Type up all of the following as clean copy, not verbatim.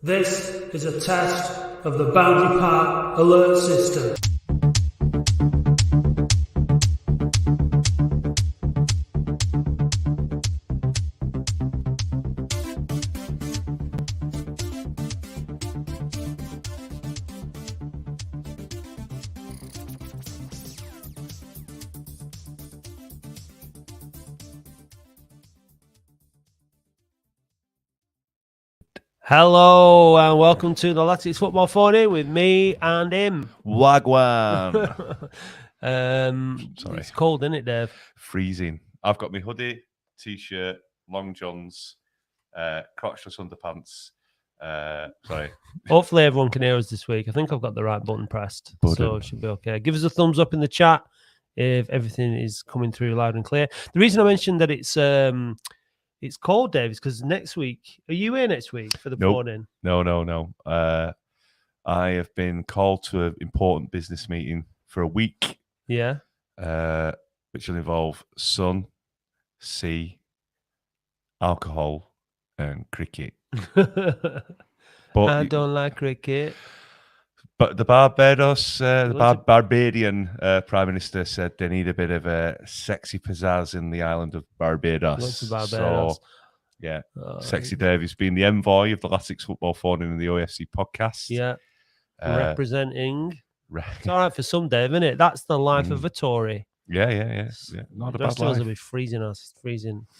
This is a test of the Boundary Park alert system. Hello and welcome to the Latics Football 40 with me and him. Wagwan. Sorry. It's cold, isn't it, Dave? Freezing. I've got my hoodie, t-shirt, long johns, crotchless underpants. Sorry. Hopefully everyone can hear us this week. I think I've got the right button pressed, so it should be okay. Give us a thumbs up in the chat if everything is coming through loud and clear. The reason I mentioned that it's cold, Dave, is because next week, are you here next week for the morning? No. I have been called to an important business meeting for a week. Yeah. Which will involve sun, sea, alcohol, and cricket. But I don't like cricket. But the Barbadian Prime Minister said they need a bit of a sexy pizzazz in the island of Barbados. Barbados. So, yeah, Sexy Dave has been the envoy of the Latics Football Phone in the OFC podcast. Yeah, representing. It's all right for some, Dave, isn't it? That's the life of a Tory. Yeah. Not a bad life. The rest of us will be freezing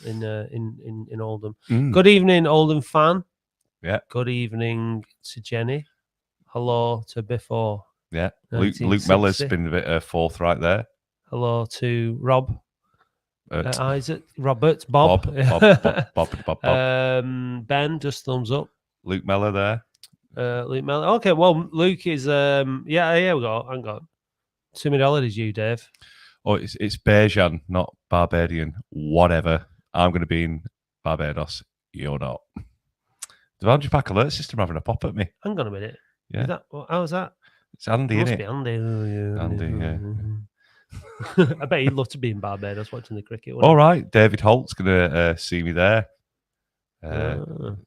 in Oldham. Good evening, Oldham fan. Yeah. Good evening to Jenny. Hello to Before. Yeah. Luke Mellor's been a bit forthright there. Hello to Rob. Isaac. Robert. Bob. Bob. Ben, just thumbs up. Luke Mellor there. Luke Mellor. Okay, well, Luke is here we go. Hang on. Too many holidays, you, Dave. Oh, it's Bajan, not Barbadian. Whatever. I'm going to be in Barbados. You're not. The Boundary Park alert system having a pop at me. Hang on a minute. Yeah. How's that? It's Andy, isn't it? Must be Andy. Andy, yeah. I bet he'd love to be in Barbados watching the cricket. All right. David Holt's going to see me there.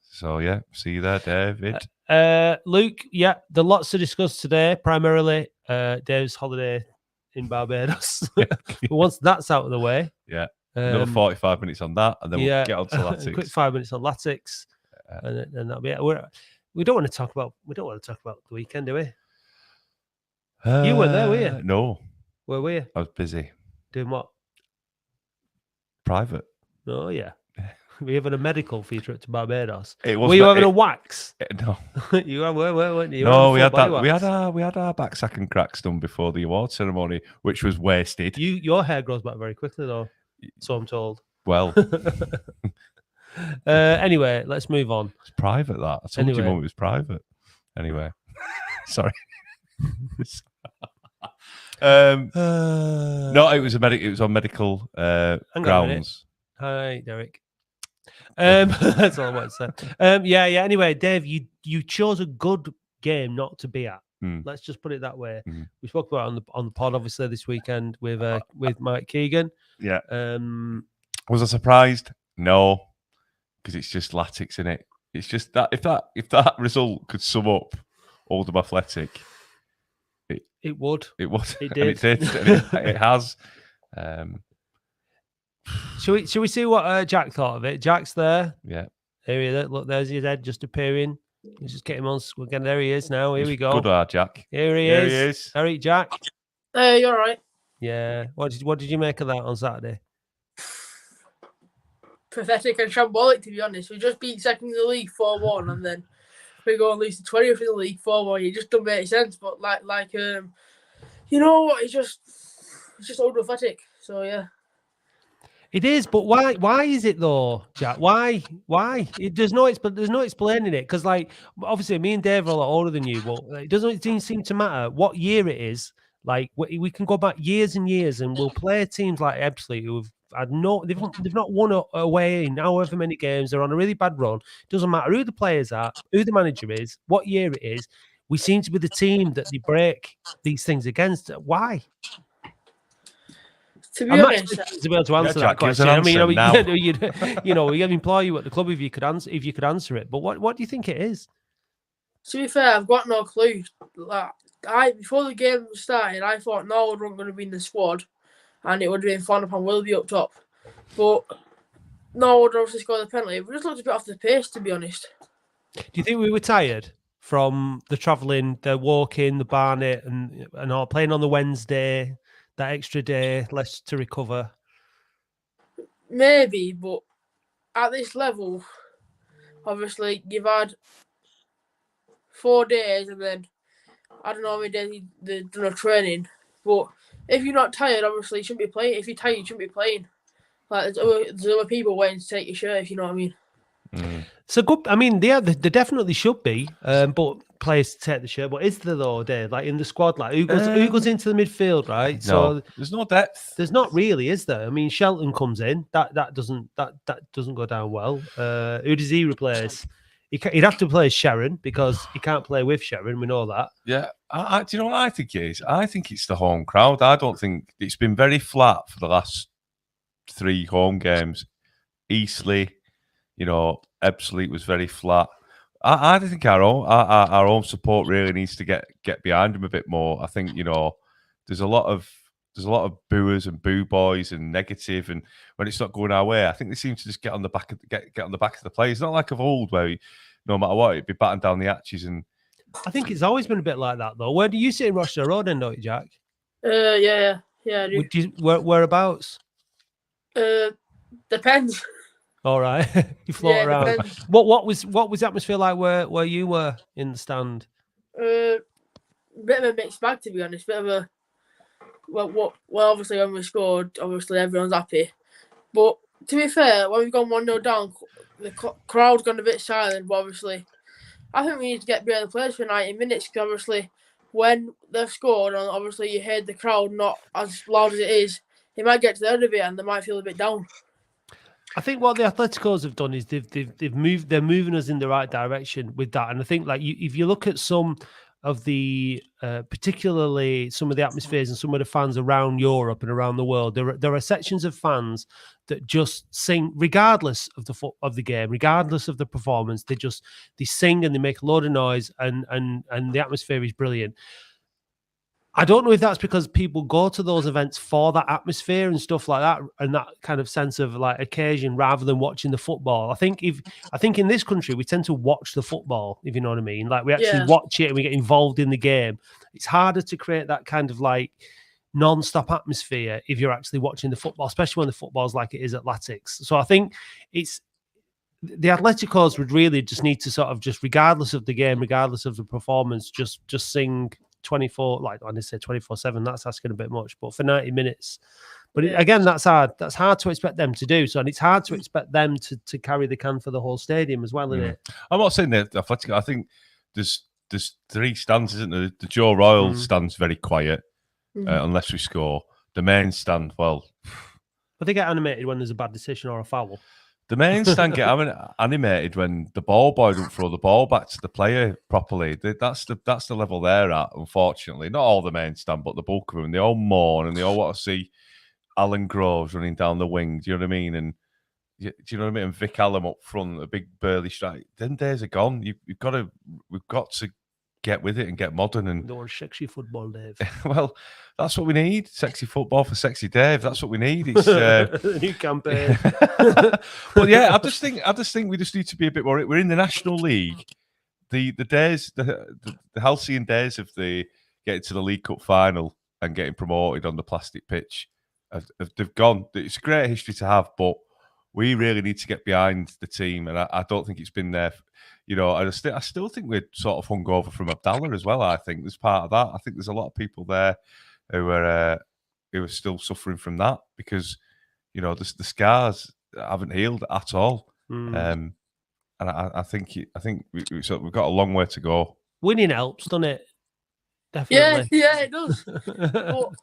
So, yeah, see you there, David. Luke, yeah, there are lots to discuss today. Primarily, Dave's holiday in Barbados. Once that's out of the way. Yeah. Another 45 minutes on that, and then we'll get on to Latics. A quick 5 minutes on Latics. And that'll be it. We don't want to talk about the weekend, do we? You weren't there, were you? No. Where were you? I was busy. Doing what? Private. Oh yeah. Were you having a medical for your trip to Barbados? Were you having a wax? No. You weren't you? No, we had our backsack and cracks done before the award ceremony, which was wasted. Your hair grows back very quickly though, so I'm told. Well. Anyway, let's move on. It's private, that. I told you, Mum, it was private. Anyway, sorry. No, it was on medical grounds. Hi, Derek. That's all I want to say. Yeah. Anyway, Dave, you chose a good game not to be at. Let's just put it that way. We spoke about it on the pod, obviously, this weekend with Mike Keegan. Yeah. Was I surprised? No. Because it's just Latics, in it. It's just that if that result could sum up Oldham Athletic, it would. It would. It did. And it has. Should we see what Jack thought of it? Jack's there. Yeah. Here he is. Look, there's his head just appearing. Let's just get him on. There he is now. Here we go. Good, Jack. Here he is. All right, Jack. Hey, you all right? Yeah. What did you make of that on Saturday? Pathetic and shambolic, to be honest. We just beat second in the league 4-1, and then we go and lose to 20th in the league 4-1. It just doesn't make sense. But you know what? It's just Oldham Athletic. So yeah. It is, but why is it though, Jack? Why? There's no explaining it, because obviously me and Dave are a lot older than you, but it doesn't seem to matter what year it is. Like we can go back years and years, and we'll play teams like Ebbsfleet who've had they've not won away in however many games. They're on a really bad run. It doesn't matter who the players are, who the manager is, what year it is. We seem to be the team that they break these things against. Why? To be honest, to be able to answer that question. I mean, we implore you at the club if you could answer it. But what do you think it is? To be fair, I've got no clue. Like, before the game started, I thought Norwood wasn't going to be in the squad, and it would have been fun upon Wilby up top. But Norwood obviously scored the penalty. We just looked a bit off the pace, to be honest. Do you think we were tired from the travelling, the walking, the Barnet, and all playing on the Wednesday, that extra day, less to recover? Maybe, but at this level, obviously, you've had 4 days, and then I don't know how many days they've done a training. But if you're not tired, obviously, you shouldn't be playing. If you're tired, you shouldn't be playing. Like, there's other people waiting to take your shirt, if you know what I mean. So good. I mean, there definitely should be, but players to take the shirt. But is there though, Dave? Like in the squad, like who goes into the midfield, right? No, So there's no depth. there's not really, is there? I mean, Shelton comes in. That doesn't go down well. Who does he replace? He'd have to play Sharon because he can't play with Sharon. We know that. Yeah, do you know what I think it is? I think it's the home crowd. I don't think it's been very flat for the last 3 home games. Eastleigh, Ebbsfleet was very flat. I think our own support really needs to get behind him a bit more. I think there's a lot of booers and boo boys and negative, and when it's not going our way, I think they seem to just get on the back of the players. It's not like of old where no matter what, it'd be batting down the hatches. And I think it's always been a bit like that though. Where do you sit in Rochester Road, then, don't you, Jack? Yeah, I do. Whereabouts? Depends. All right, you float around. Depends. What was the atmosphere like where you were in the stand? Bit of a mixed bag, to be honest. Bit of a well, obviously when we scored, obviously everyone's happy. But to be fair, when we've gone 1-0 down, the crowd's gone a bit silent. But obviously, I think we need to get behind the players for 90 minutes because obviously, when they've scored and obviously you hear the crowd not as loud as it is, it might get to the end of it and they might feel a bit down. I think what the Atleticos have done is they've moved. They're moving us in the right direction with that, and I think if you look at some of the, particularly some of the atmospheres and some of the fans around Europe and around the world, there are sections of fans that just sing regardless of the game, regardless of the performance. They sing and they make a load of noise, and the atmosphere is brilliant. I don't know if that's because people go to those events for that atmosphere and stuff like that, and that kind of sense of like occasion rather than watching the football. I think in this country we tend to watch the football, if you know what I mean. Like we actually watch it and we get involved in the game. It's harder to create that kind of like non-stop atmosphere if you're actually watching the football, especially when the football's like it is at Latics. So I think it's the Atleticos would really just need to sort of just, regardless of the game, regardless of the performance, just sing 24, like when I say 24/7, that's asking a bit much, but for 90 minutes. But again, that's hard. That's hard to expect them to do. So, and it's hard to expect them to carry the can for the whole stadium as well, isn't it? I'm not saying that Athletic. I think there's 3 stands, isn't there? The Joe Royal stand's very quiet, unless we score. The main stand, well, but they get animated when there's a bad decision or a foul. The main stand get animated when the ball boy don't throw the ball back to the player properly. That's the level they're at, unfortunately. Not all the main stand, but the bulk of them. They all mourn and they all want to see Alan Groves running down the wing. Do you know what I mean? And do you know what I mean? And Vic Allen up front, a big burly strike. Then days are gone. We've got to get with it and get modern. And don't want sexy football, Dave. Well, that's what we need. Sexy football for sexy Dave. That's what we need. It's new campaign. But yeah, I just think we just need to be a bit more. We're in the National League. The days, the halcyon days of the getting to the League Cup final and getting promoted on the plastic pitch, they've gone. It's a great history to have, but we really need to get behind the team, and I don't think it's been there. I still think we're sort of hungover from Abdallah as well. I think there's part of that. I think there's a lot of people there who are still suffering from that because the scars haven't healed at all. And I think we've got a long way to go. Winning helps, doesn't it? Definitely. Yeah, it does. But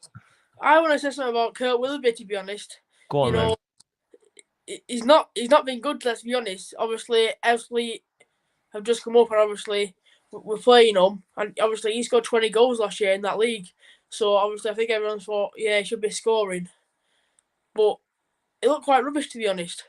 I want to say something about Kurt Willoughby, to be honest. Go on, he's not been good. Let's be honest. Obviously, Ebbsfleet have just come up, and obviously we're playing them, and obviously he scored 20 goals last year in that league. So obviously I think everyone thought, yeah, he should be scoring, but it looked quite rubbish, to be honest.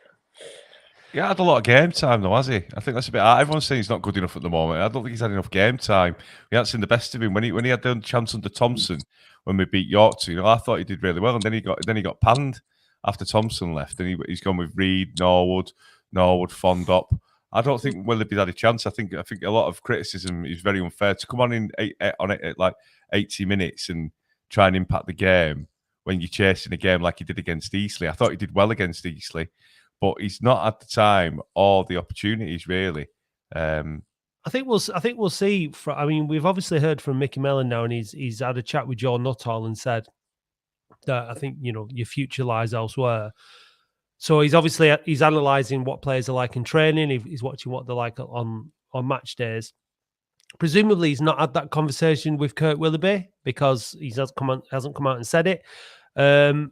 Yeah, had a lot of game time though, has he? I think that's a bit. Everyone's saying he's not good enough at the moment. I don't think he's had enough game time. We haven't seen the best of him when he had the chance under Thompson when we beat York. I thought he did really well, and then he got panned after Thompson left, and he's gone with Reed, Norwood, Fondop. I don't think Willoughby's had a chance. I think a lot of criticism is very unfair to come on in like 80 minutes and try and impact the game when you're chasing a game like he did against Eastleigh. I thought he did well against Eastleigh, but he's not had the time or the opportunities really. I think we'll see. I mean, we've obviously heard from Mickey Mellon now, and he's had a chat with Joe Nuttall and said that I think your future lies elsewhere. So he's analysing what players are like in training. He's watching what they're like on match days. Presumably, he's not had that conversation with Kurt Willoughby because he hasn't come out and said it.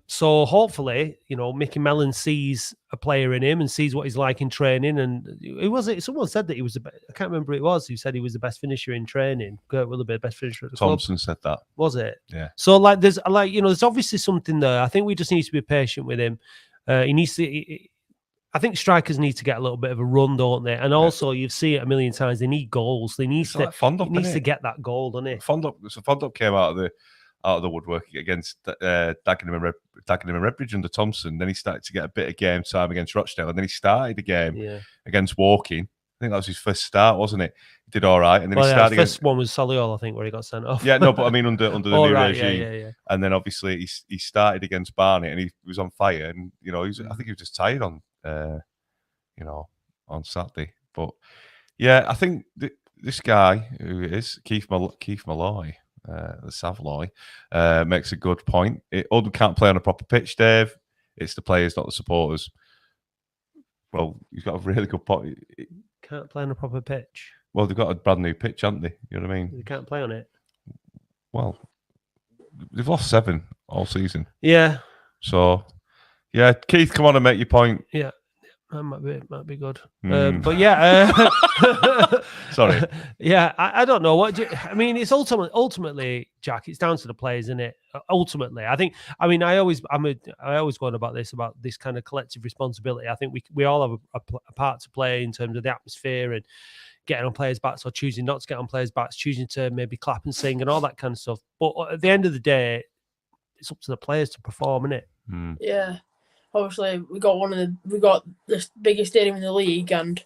So hopefully, Mickey Mellon sees a player in him and sees what he's like in training. And it was it. Someone said that he was. I can't remember who it was who said he was the best finisher in training. Kurt Willoughby, the best finisher at the Thompson club. said that. Was it? Yeah. So there's obviously something there. I think we just need to be patient with him. He needs to. I think strikers need to get a little bit of a run, don't they? And also, you've seen it a million times. They need goals. They need to. He needs to get that goal, doesn't he? Fondop came out of the woodwork against Dagenham and Redbridge under Thompson. Then he started to get a bit of game time against Rochdale, and then he started the game against Woking. I think that was his first start, wasn't it? He did all right, and then he started. His first one was Solihull, I think, where he got sent off. Yeah, no, but I mean under the new regime. Yeah. And then obviously he started against Barnet, and he was on fire, and I think he was just tired on Saturday. But yeah, I think this guy who is Keith Malloy. The Savoy makes a good point. Oldham can't play on a proper pitch, Dave. It's the players, not the supporters. Well, he's got a really good point. Can't play on a proper pitch. Well, they've got a brand new pitch, haven't they? You know what I mean? They can't play on it. Well, they've lost 7 all season. Yeah. So, yeah, Keith, come on and make your point. Yeah. That might be good. But yeah, sorry. Yeah, I don't know I mean. It's ultimately, Jack. It's down to the players, isn't it? Ultimately, I think. I mean, I always go on about this kind of collective responsibility. I think we all have a part to play in terms of the atmosphere and getting on players' backs or choosing not to get on players' backs, choosing to maybe clap and sing and all that kind of stuff. But at the end of the day, it's up to the players to perform, isn't it? Yeah. Obviously, we got the biggest stadium in the league, and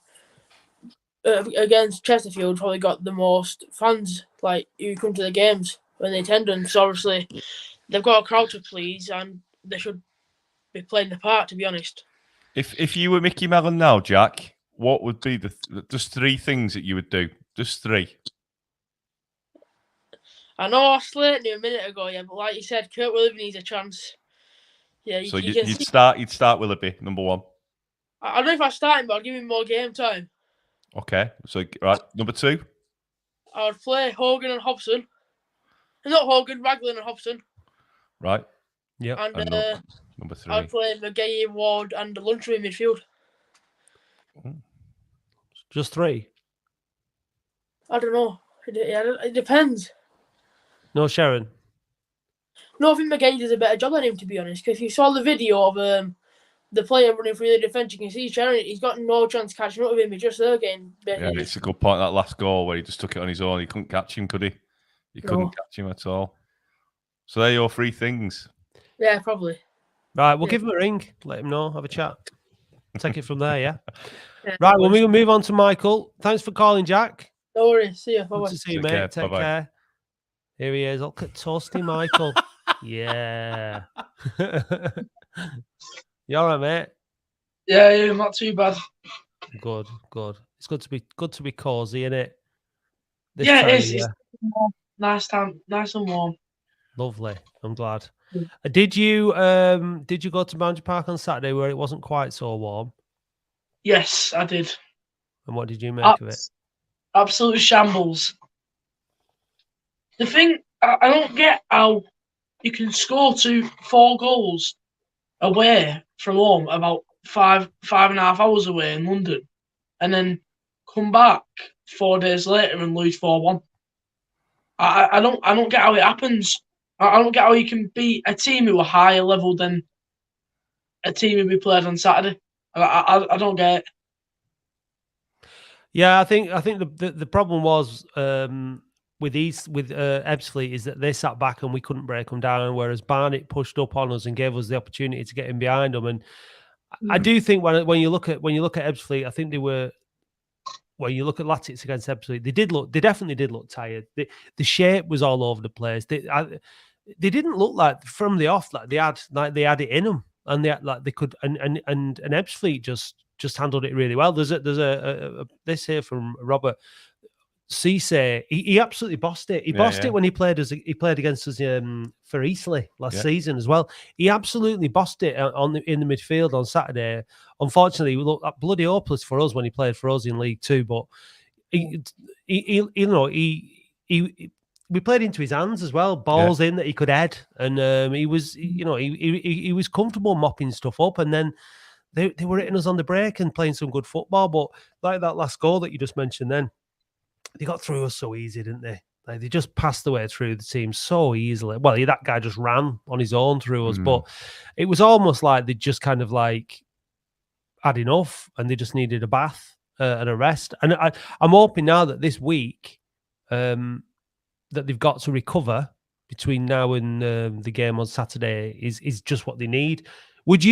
against Chesterfield, probably got the most fans who come to the games when they attend. And so obviously, they've got a crowd to please, and they should be playing the part. To be honest, if you were Mickey Mellon now, Jack, what would be just 3 things that you would do? Just 3. I know I slated you a minute ago, but like you said, Kurt Willoughby needs a chance. Yeah, so you'd start Willoughby, number 1. I don't know if I start him, but I'll give him more game time. Okay, so right, number 2. I would play Hogan and Hobson. Not Hogan, Raglan and Hobson. Right. Yeah. And number 3. I'd play McGahey, Ward, and Luntry in midfield. Just 3. I don't know. It depends. No, Sharon. No, I think McGahey does a better job than him, to be honest. Because if you saw the video of the player running through the defence, you can see Sharon. He's got no chance catching up with him. He's just there getting. Yeah, it's a good point. That last goal where he just took it on his own. He couldn't catch him, could he? He couldn't catch him at all. So they're your 3 things. Yeah, probably. Right, we'll give him a ring. Let him know. Have a chat. Take it from there. Yeah. Right, we'll move on to Michael. Thanks for calling, Jack. No worries. See you. Bye. Good to see you, mate. Take care. Here he is. Look at Toasty Michael. Yeah. You all right, mate? Yeah, not too bad. Good. It's good to be cozy, isn't it? It's nice and warm. Lovely. I'm glad. Did you go to Boundary Park on Saturday where it wasn't quite so warm? Yes, I did. And what did you make of it? Absolute shambles. The thing I don't get how you can score 4 goals away from home about 5.5 hours away in London, and then come back 4 days later and lose 4-1. I don't get how it happens. I don't get how you can beat a team who are higher level than a team who we played on Saturday. I don't get it. Yeah, I think the problem was with Ebbsfleet is that they sat back and we couldn't break them down, whereas Barnet pushed up on us and gave us the opportunity to get in behind them. And I do think when you look at Ebbsfleet, I think they were. When you look at Latics against Ebbsfleet, they definitely did look tired. The shape was all over the place. They didn't look like from the off like they had it in them, and they could and Ebbsfleet just handled it really well. There's a this here from Robert Cisse. He absolutely bossed it. He bossed it when he played against us for Eastleigh last season as well. He absolutely bossed it in the midfield on Saturday. Unfortunately, we looked bloody hopeless for us when he played for us in League Two. But we played into his hands as well, balls in that he could head, and he was he was comfortable mopping stuff up, and then they were hitting us on the break and playing some good football. But like that last goal that you just mentioned, then they got through us so easy, didn't they? Like they just passed the way through the team so easily. Well, that guy just ran on his own through us, but it was almost like they just kind of like had enough and they just needed a bath and a rest. And I'm hoping now that this week that they've got to recover between now and the game on Saturday is just what they need. What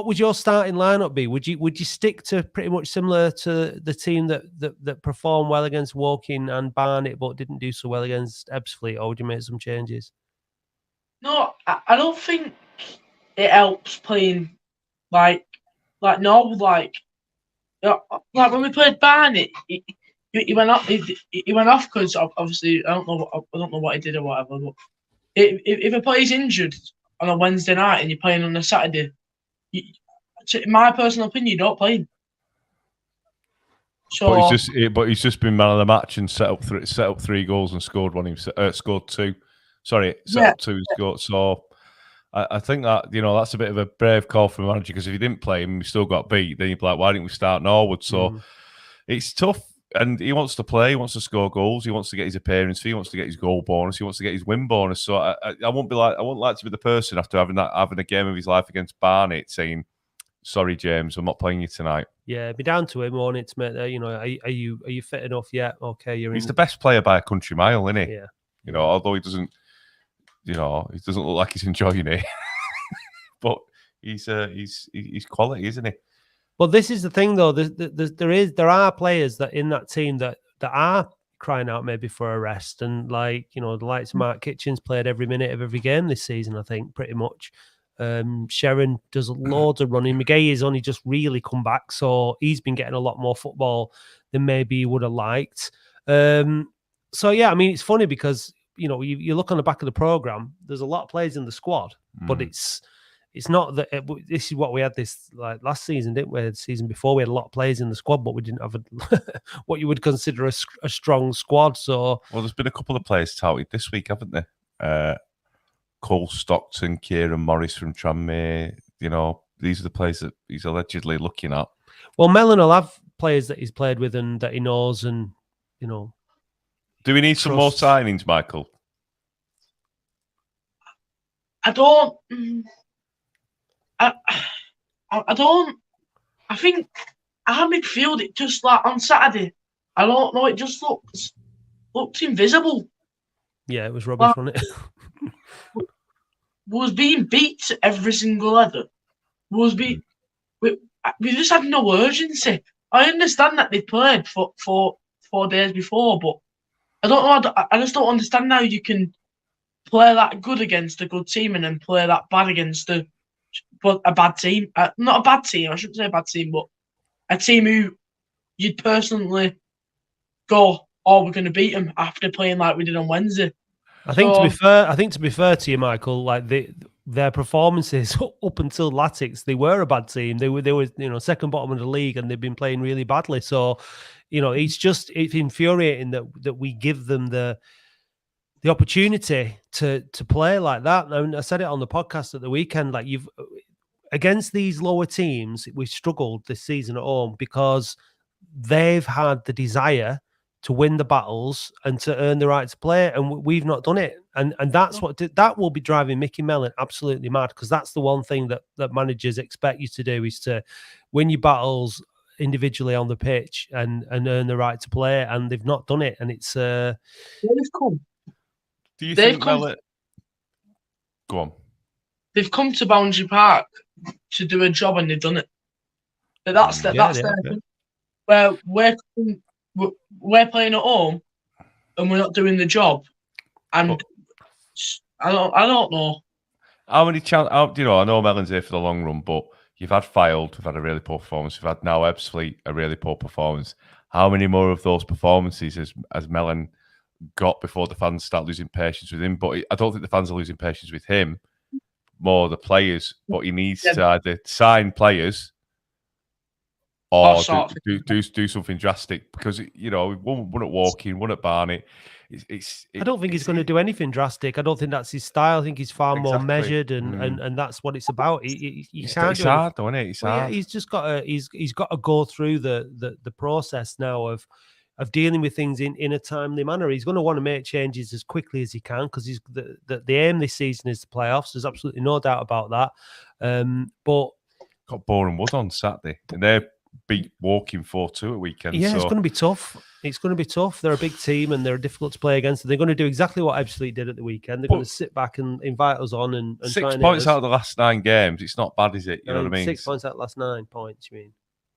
would your starting lineup be? Would you stick to pretty much similar to the team that performed well against Woking and Barnet but didn't do so well against Ebbsfleet, or would you make some changes? No, I don't think it helps playing like normal, like when we played Barnet, he went off. He went off because obviously I don't know what he did or whatever. But if a player's injured on a Wednesday night and you're playing on a Saturday, in my personal opinion, you don't play him. So, but he's just been man of the match and set up 3 goals and scored one. Scored 2. Sorry, up 2 and scored. So I think that that's a bit of a brave call from the manager, because if he didn't play him, we still got beat. Then you'd be like, why didn't we start Norwood? So it's tough. And he wants to play. He wants to score goals. He wants to get his appearance fee. He wants to get his goal bonus. He wants to get his win bonus. So I won't like to be the person after having a game of his life against Barnet saying, "Sorry, James, I'm not playing you tonight." Yeah, it'd be down to him, won't it? To make are you fit enough yet? Okay, He's the best player by a country mile, isn't he? Yeah. Although he doesn't, he doesn't look like he's enjoying it, but he's quality, isn't he? Well, this is the thing, though. There are players that in that team that are crying out maybe for a rest, and the likes of Mark Kitchens played every minute of every game this season. I think pretty much. Sharon does loads of running. McGay has only just really come back, so he's been getting a lot more football than maybe he would have liked. So yeah, I mean, it's funny because you look on the back of the program. There's a lot of players in the squad, but it's not that this is what we had this last season, didn't we? The season before, we had a lot of players in the squad, but we didn't have what you would consider a strong squad. So, well, there's been a couple of players touted this week, haven't there? Cole Stockton, Kieran Morris from Tranmere. These are the players that he's allegedly looking at. Well, Mellon will have players that he's played with and that he knows, and Do we need some more signings, Michael? I don't. I don't. I think our midfield, it just like on Saturday, I don't know, it just looked invisible. Yeah, it was rubbish, wasn't it? Was being beat every single header. We just had no urgency. I understand that they played for 4 days before, but I don't know. I just don't understand how you can play that good against a good team and then play that bad against a bad team. Not a bad team, I shouldn't say a bad team, but a team who you'd personally go, "Oh, we're going to beat them," after playing like we did on Wednesday. I think to be fair to you, Michael, like their performances up until Latics, they were a bad team. They were second bottom of the league, and they've been playing really badly. So, it's infuriating that we give them the opportunity to play like that. And I said it on the podcast at the weekend, like against these lower teams, we've struggled this season at home because they've had the desire to win the battles and to earn the right to play, and we've not done it. And that's that will be driving Mickey Mellon absolutely mad, because that's the one thing that managers expect you to do, is to win your battles individually on the pitch and earn the right to play, and they've not done it. And it's They've come. Do you They've think come. Go on. They've come to Boundary Park to do a job, and they've done it. But that's their thing. Where we're playing at home, and we're not doing the job, and I don't know. How many you know, I know Mellon's here for the long run, but you've had Fylde, we've had a really poor performance. We've had now Ebbsfleet, a really poor performance. How many more of those performances has Mellon got before the fans start losing patience with him? But I don't think the fans are losing patience with him, more the players. But he needs to either sign players or do something drastic, because, you know, one at Woking, one at Barnet. I don't think he's going to do anything drastic. I don't think that's his style. I think he's far more measured, and that's what it's about. It's hard, though, isn't it? It's hard. Yeah, he's just got to he's got to go through the process now of dealing with things in a timely manner. He's going to want to make changes as quickly as he can, because he's the aim this season is the playoffs. There's absolutely no doubt about that. But got Boreham Wood on Saturday, and they beat Woking 4-2 at weekend. Yeah, so it's going to be tough. It's going to be tough. They're a big team and they're difficult to play against. They're going to do exactly what Ebbsfleet did at the weekend. They're going to sit back and invite us on and 6 points out of the last 9 games. It's not bad, is it? You know what I mean? 6 points out of the last 9 points, you mean?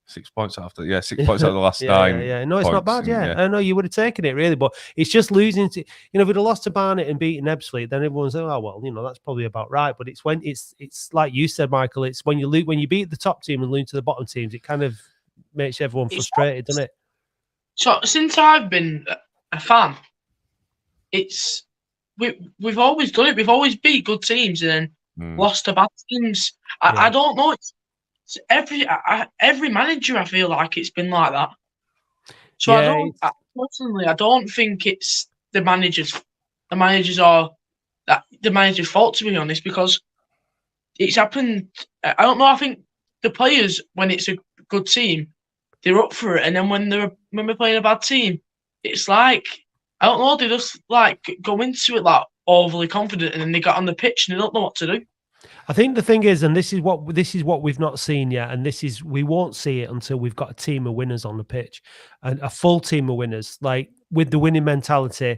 6 points after, 6 points out of the last 9. Yeah. No, it's not bad. I know you would have taken it, really, but it's just losing to, if we'd have lost to Barnet and beaten Ebbsfleet, then everyone's like, oh well, that's probably about right. But it's when it's like you said, Michael. It's when you beat the top team and lose to the bottom teams, it kind of makes everyone frustrated, doesn't it? So since I've been a fan, we've always done it. We've always beat good teams and then lost to bad teams. I don't know. It's every manager, I feel like it's been like that. So I don't think it's the manager's fault, to be honest, because it's happened. I don't know. I think the players, when it's a good team, they're up for it, and then when we're playing a bad team, it's like, I don't know, they just like go into it like overly confident, and then they get on the pitch and they don't know what to do. I think the thing is, and this is what we've not seen yet, and we won't see it until we've got a team of winners on the pitch, and a full team of winners, like with the winning mentality.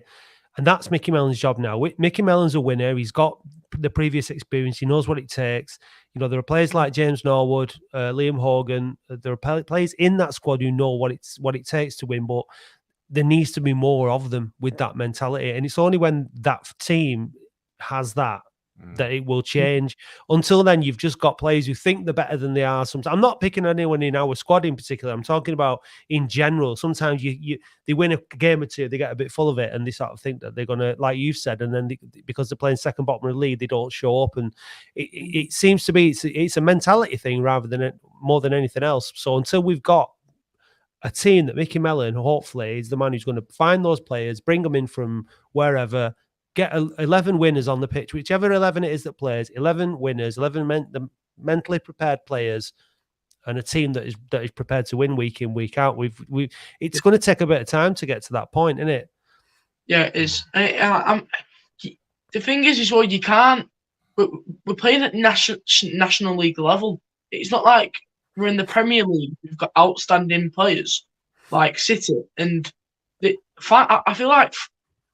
And that's Mickey Mellon's job now. Mickey Mellon's a winner. He's got the previous experience. He knows what it takes. There are players like James Norwood, Liam Hogan. There are players in that squad who know what it takes to win, but there needs to be more of them with that mentality. And it's only when that team has that it will change. Until then, you've just got players who think they're better than they are. Sometimes I'm not picking anyone in our squad in particular. I'm talking about in general. Sometimes they win a game or two, they get a bit full of it, and they sort of think that they're gonna, like you've said, and then because they're playing second bottom of the league, they don't show up. And it seems to be it's a mentality thing rather than more than anything else. So until we've got a team that Mickey Mellon, hopefully, is the man who's going to find those players, bring them in from wherever. Get 11 winners on the pitch, whichever 11 it is that plays. 11 winners, 11 the mentally prepared players, and a team that is prepared to win week in, week out. It's going to take a bit of time to get to that point, isn't it? Yeah, it is. The thing is well, you can't. We're playing at national league level. It's not like we're in the Premier League. We've got outstanding players like City, and I feel like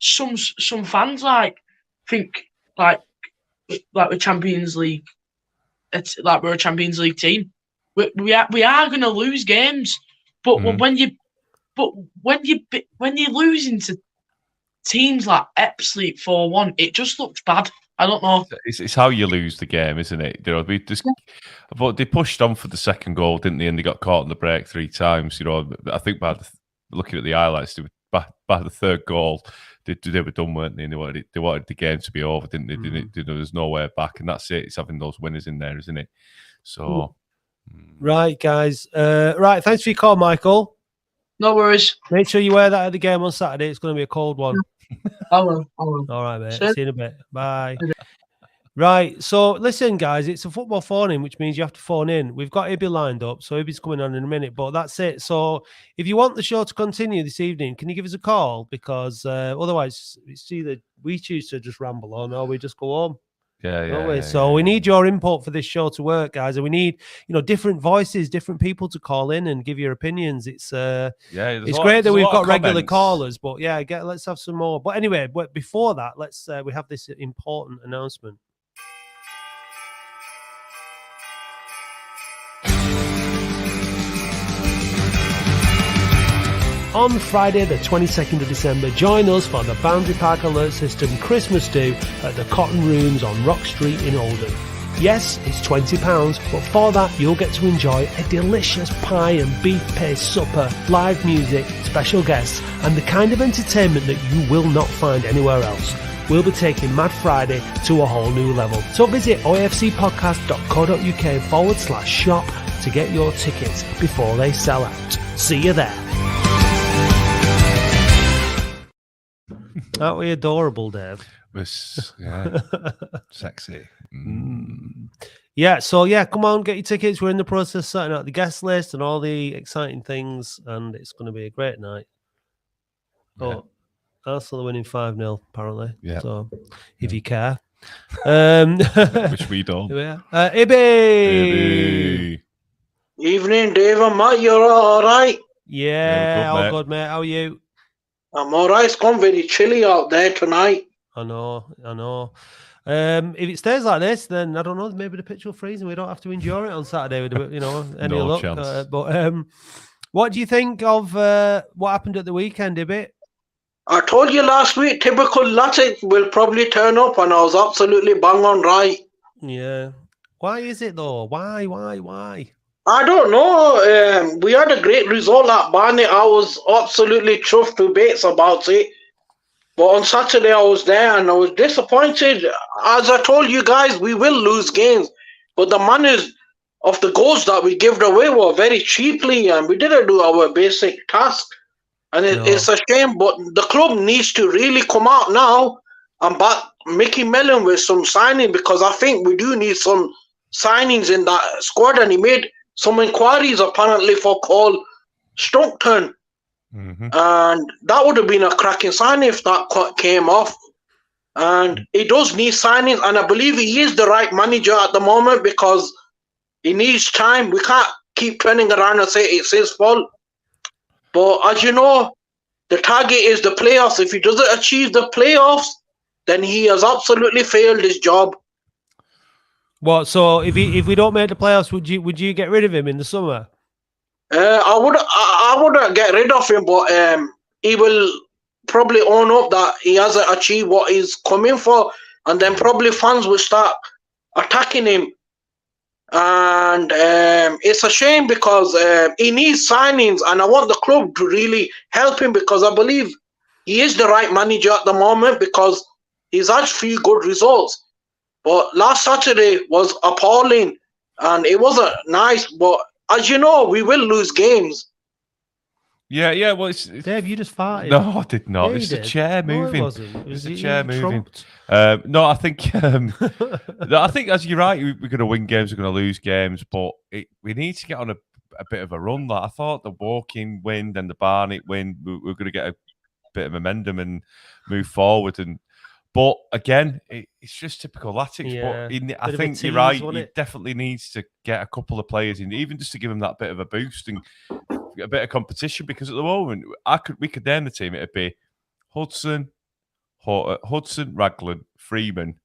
some fans think we're Champions League. It's like we're a Champions League team. We are going to lose games, but when you're losing to teams like Ebbsfleet 4-1, it just looks bad. I don't know. It's how you lose the game, isn't it? But they pushed on for the second goal, didn't they? And they got caught in the break 3 times. I think looking at the highlights, by the third goal, they were done, weren't they? And they wanted the game to be over, didn't they? There's no way back, and that's it. It's having those winners in there, isn't it? So, right, guys. Right, thanks for your call, Michael. No worries. Make sure you wear that at the game on Saturday. It's going to be a cold one. I will. All right, mate. See you in a bit. Bye. Right, so listen, guys, it's a football phone-in, which means you have to phone in. We've got Ibby lined up, so Ibby's coming on in a minute, but that's it. So if you want the show to continue this evening, can you give us a call? Because otherwise, it's either we choose to just ramble on or we just go home. don't we? So we need your input for this show to work, guys, and we need different voices, different people to call in and give your opinions. It's it's great that we've got regular callers, but let's have some more. But anyway, before that, let's we have this important announcement. On Friday, the 22nd of December, join us for the Boundary Park Alert System Christmas Do at the Cotton Rooms on Rock Street in Oldham. Yes, it's £20, but for that, you'll get to enjoy a delicious pie and beef paste supper, live music, special guests, and the kind of entertainment that you will not find anywhere else. We'll be taking Mad Friday to a whole new level. So visit ofcpodcast.co.uk/shop to get your tickets before they sell out. See you there. Aren't we adorable, Dave? Sexy. Yeah, so come on, get your tickets. We're in the process of setting out the guest list and all the exciting things, and it's going to be a great night. Oh, Arsenal are winning 5-0, apparently. Yeah. So, if you care. Which we don't. Ibby! Evening, Dave and Matt. You're all right? Yeah, all good, mate. How are you? I'm all right. It's gone very chilly out there tonight. I know. If it stays like this, then I don't know. Maybe the pitch will freeze, and we don't have to endure it on Saturday with any luck. Chance. But what do you think of what happened at the weekend, Ibit? I told you last week, typical Latic will probably turn up, and I was absolutely bang on right. Yeah. Why is it though? Why? I don't know. We had a great result at Barnet. I was absolutely chuffed to bits about it. But on Saturday, I was there and I was disappointed. As I told you guys, we will lose games. But the manners of the goals that we gave away were very cheaply, and we didn't do our basic task. And it's a shame, but the club needs to really come out now and back Mickey Mellon with some signing, because I think we do need some signings in that squad. And he made some inquiries apparently for Cole Strunkton. And that would have been a cracking sign if that came off. And he does need signings, and I believe he is the right manager at the moment because he needs time. We can't keep turning around and say it's his fault. But as you know, the target is the playoffs. If he doesn't achieve the playoffs, then he has absolutely failed his job. What? So if we don't make the playoffs, would you get rid of him in the summer? I wouldn't get rid of him, but he will probably own up that he hasn't achieved what he's coming for, and then probably fans will start attacking him. And it's a shame because he needs signings, and I want the club to really help him because I believe he is the right manager at the moment because he's had a few good results. But last Saturday was appalling, and it wasn't nice, but as you know, we will lose games. Yeah. Well, it's Dave, you just farted. No, I did not. Yeah, it's the chair moving. No, it wasn't. It's the chair moving. No, I think as you're right, we're going to win games, we're going to lose games, but we need to get on a bit of a run. Like I thought, the Woking win and the Barnet win, we're going to get a bit of momentum and move forward. But again, it's just typical Latics. Yeah, but I think you're right. He definitely needs to get a couple of players in, even just to give him that bit of a boost and a bit of competition. Because at the moment, we could name the team. It'd be Hudson, Raglan, Freeman,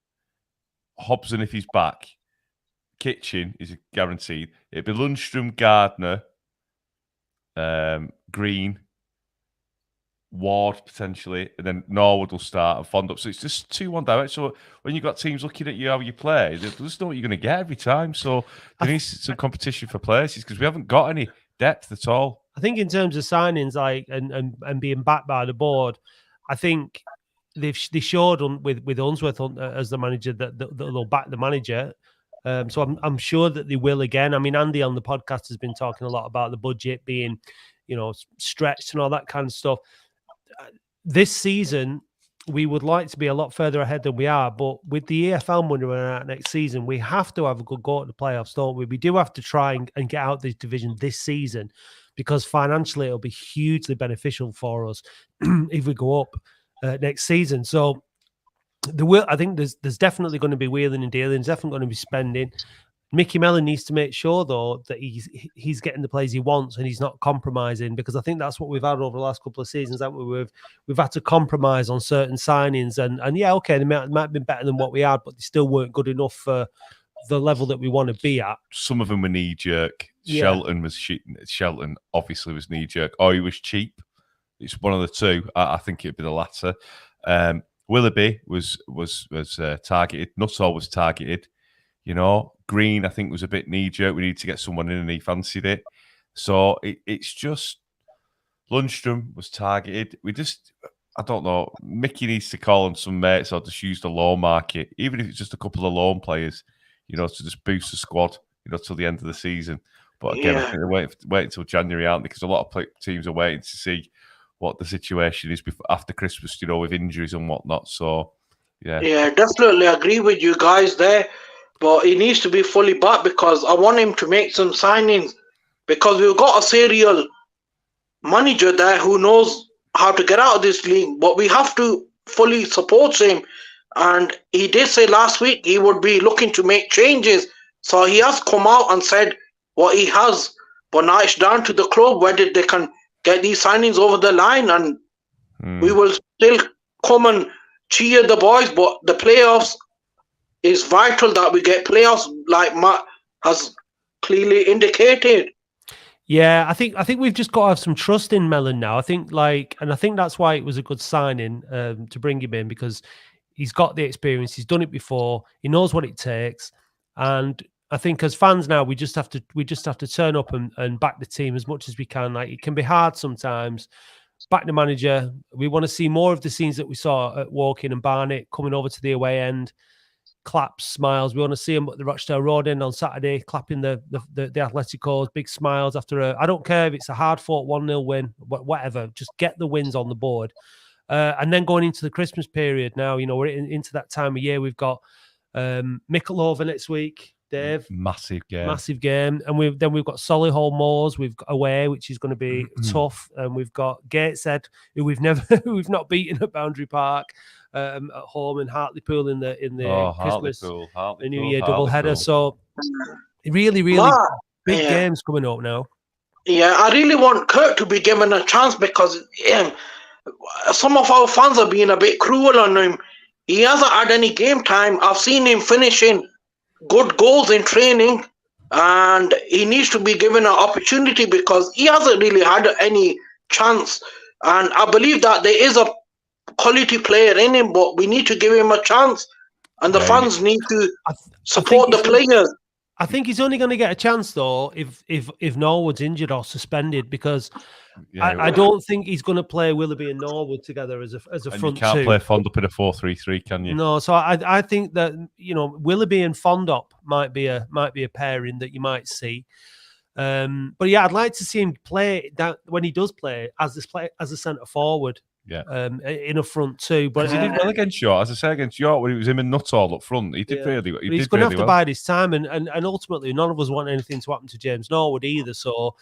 Hobson if he's back, Kitchen is guaranteed. It'd be Lundstrom, Gardner, Green, Ward potentially, and then Norwood will start and Fond up. So it's just 2-1 direct. So when you've got teams looking at you how you play, they just know what you're going to get every time. So there needs some competition for places because we haven't got any depth at all. I think in terms of signings, like and being backed by the board, I think they showed with Unsworth as the manager that they'll back the manager. So I'm sure that they will again. I mean, Andy on the podcast has been talking a lot about the budget being, stretched and all that kind of stuff. This season, we would like to be a lot further ahead than we are, but with the EFL money running out next season, we have to have a good go at the playoffs, don't we? We do have to try and get out this division this season because financially it'll be hugely beneficial for us if we go up next season. So I think there's definitely going to be wheeling and dealing. There's definitely going to be spending. Mickey Mellon needs to make sure, though, that he's getting the players he wants and he's not compromising, because I think that's what we've had over the last couple of seasons. That we've had to compromise on certain signings, and yeah, okay, they might have been better than what we had, but they still weren't good enough for the level that we want to be at. Some of them were knee jerk. Yeah. Shelton obviously was knee jerk, or he was cheap. It's one of the two. I think it'd be the latter. Willoughby was targeted. Nuttall was targeted. You know, Green, I think, was a bit knee-jerk. We need to get someone in, and he fancied it. So it's just Lundstrom was targeted. I don't know. Mickey needs to call on some mates or just use the loan market, even if it's just a couple of loan players, you know, to just boost the squad, you know, till the end of the season. But again, I think they're waiting until January, aren't they? Because a lot of teams are waiting to see what the situation is after Christmas, you know, with injuries and whatnot. So, yeah. Yeah, definitely agree with you guys there. But he needs to be fully back, because I want him to make some signings, because we've got a serial manager there who knows how to get out of this league, but we have to fully support him. And he did say last week he would be looking to make changes. So he has come out and said what he has. But now it's down to the club whether they can get these signings over the line. And we will still come and cheer the boys, but the playoffs is vital that we get playoffs, like Matt has clearly indicated. Yeah, I think we've just got to have some trust in Mellon now. I think that's why it was a good signing to bring him in, because he's got the experience, he's done it before, he knows what it takes, and I think as fans now we just have to turn up and back the team as much as we can. Like, it can be hard sometimes. Back the manager. We want to see more of the scenes that we saw at Woking and Barnet coming over to the away end. Claps, smiles. We want to see them at the Rochdale Road end on Saturday, clapping the Atleticos, big smiles after I don't care if it's a hard-fought 1-0 win, whatever. Just get the wins on the board. And then going into the Christmas period now, you know, we're into that time of year. We've got Mickle next week, Dave. Massive game. And we've got Solihull Moors, we've got away, which is going to be tough. And we've got Gateshead, who we've not beaten at Boundary Park. At home, and Hartlepool in the Christmas the New Year double header. So really big games coming up now. Yeah, I really want Kurt to be given a chance, because some of our fans are being a bit cruel on him. He hasn't had any game time. I've seen him finishing good goals in training, and he needs to be given an opportunity, because he hasn't really had any chance. And I believe that there is a quality player in him, but we need to give him a chance, and the fans need to support the players. I think he's only going to get a chance though if Norwood's injured or suspended, because I don't think he's going to play Willoughby and Norwood together as a front two. You can't play Fondop in a 4-3-3, can you? No, so I think that, you know, Willoughby and Fondop might be a pairing that you might see. But yeah, I'd like to see him play that when he does play as a centre forward. Yeah, in a front two, but he did well against York. As I say, against York, when it was him and Nuttall up front, he did really well. He's going to have to bide his time, and ultimately, none of us want anything to happen to James Norwood either. So,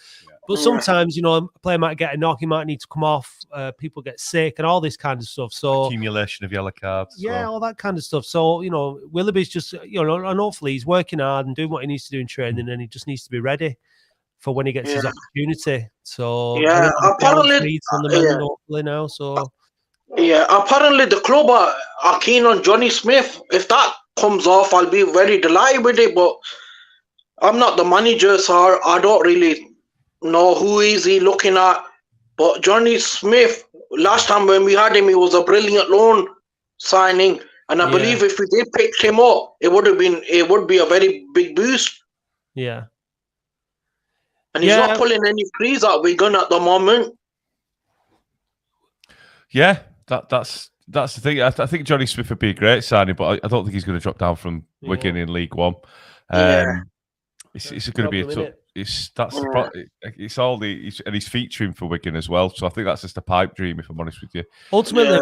but sometimes, you know, a player might get a knock, he might need to come off. People get sick, and all this kind of stuff. So, accumulation of yellow cards, all that kind of stuff. So, you know, Willoughby's just, you know, and hopefully he's working hard and doing what he needs to do in training, and he just needs to be ready for when he gets his opportunity. So, apparently on the men hopefully now. So. Yeah, apparently the club are keen on Johnny Smith. If that comes off, I'll be very delighted with it. But I'm not the manager, so I don't really know who is he looking at. But Johnny Smith, last time when we had him, he was a brilliant loan signing, and I believe if we did pick him up, it would be a very big boost. Yeah, and he's not pulling any trees out Wigan at the moment. Yeah. That's the thing. I think Johnny Smith would be a great signing, but I don't think he's going to drop down from Wigan in League One. It's going to be a tough. It's all and he's featuring for Wigan as well. So I think that's just a pipe dream, if I'm honest with you. Ultimately,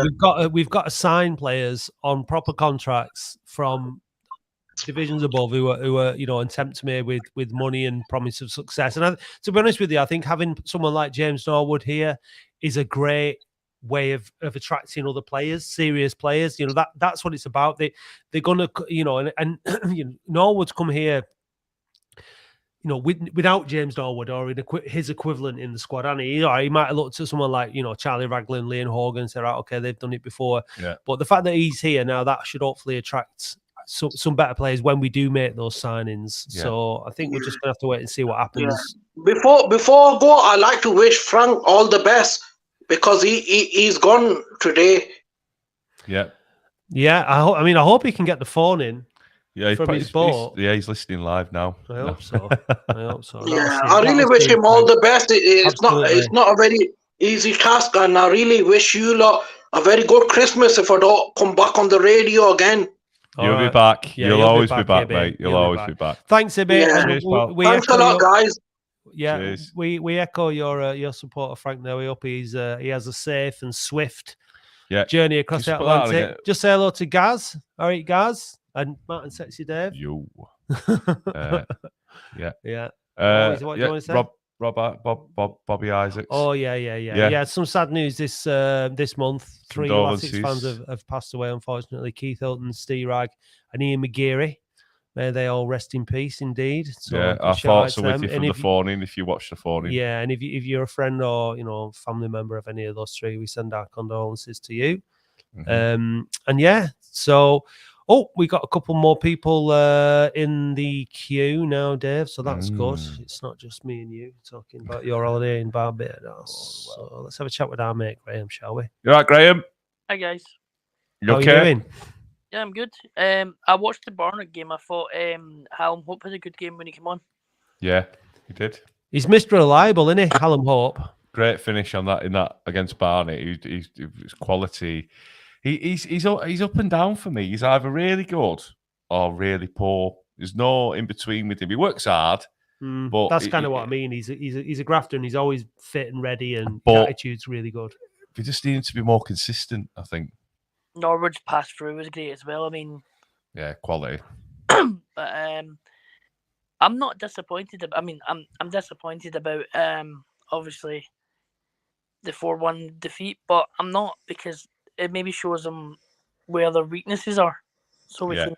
we've got to sign players on proper contracts from divisions above who are you know, and tempt me with money and promise of success. And to be honest with you, I think having someone like James Norwood here is a great way of attracting other players, serious players. You know, that's what it's about. They're gonna, you know, and you know, Norwood's come here, you know, without James Norwood or his equivalent in the squad, and he might have looked at someone like, you know, Charlie Raglan, Leon Hogan, and said, right, okay, they've done it before. Yeah. But the fact that he's here now, that should hopefully attract some better players when we do make those signings. Yeah. So I think we're just gonna have to wait and see what happens. Before I go, I like to wish Frank all the best because he's gone today. Yeah. Yeah, I hope he can get the phone in. Yeah, from his boat. He's listening live now. I hope so. Yeah, I really wish him all the best. It's not a very easy task, and I really wish you lot a very good Christmas if I don't come back on the radio again. You'll be back. Yeah, you'll always be back, mate. You'll always be back. Thanks a bit. Yeah. Thanks a lot, guys. Yeah, Cheers. we echo your support of Frank there. We hope he has a safe and swift journey across the Atlantic. Just say hello to Gaz. All right, Gaz. And Martin Sexy Dave. Yo. Yeah. Yeah. What do you want to say? Bobby Isaacs. Oh yeah. Some sad news this month. 3 Latics fans have passed away, unfortunately. Keith Hilton, Steve Ragg, and Ian McGeary. May they all rest in peace, indeed. So yeah, our thoughts are with you from the phone-in if you watch the phone-in. Yeah, and if you're a friend or family member of any of those three, we send our condolences to you. And yeah, so. Oh, we got a couple more people in the queue now, Dave. So that's good. It's not just me and you talking about your holiday in Barbados. So let's have a chat with our mate Graham, shall we? You all right, Graham? Hi guys. You okay? How are you doing? Yeah, I'm good. I watched the Barnet game. I thought Hallam Hope had a good game when he came on. Yeah, he did. He's Mr. Reliable, isn't he? Hallam Hope. Great finish on that against Barnet. He's quality. He's up and down for me. He's either really good or really poor. There's no in between with him. He works hard, but that's kind of what I mean. He's a grafter, and he's always fit and ready, and his attitude's really good. We just need him to be more consistent, I think. Norwood's pass through was great as well. I mean, yeah, quality. But I'm not disappointed. I'm disappointed about obviously the 4-1 defeat, but I'm not, because it maybe shows them where their weaknesses are. So we can.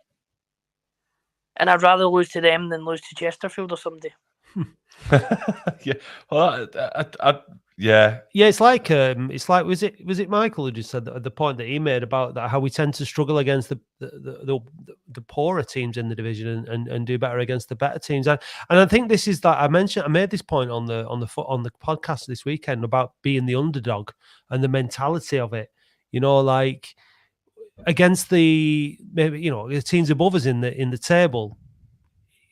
And I'd rather lose to them than lose to Chesterfield or somebody. Yeah. Well, yeah. Yeah, it's like was it Michael who just said that, the point that he made about that, how we tend to struggle against the poorer teams in the division and do better against the better teams. And I think this is that I made this point on the podcast this weekend about being the underdog and the mentality of it. You know, like against the teams above us in the table,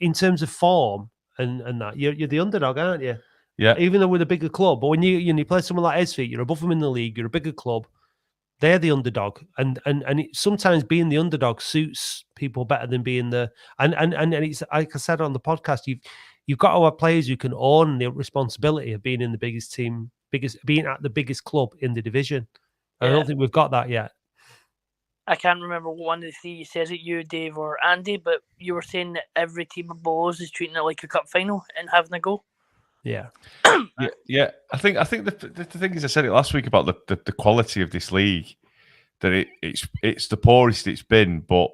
in terms of form and that you're the underdog, aren't you? Yeah. Even though we're the bigger club, but when you play someone like Edsfeet, you're above them in the league. You're a bigger club. They're the underdog, and sometimes being the underdog suits people better than being the and it's like I said on the podcast. You've got to have players who can own the responsibility of being in the biggest team, being at the biggest club in the division. I don't think we've got that yet. I can't remember what one of the three says it, you, Dave, or Andy, but you were saying that every team below us is treating it like a cup final and having a go. Yeah. Yeah. I think the thing is, I said it last week about the quality of this league, that it's the poorest it's been, but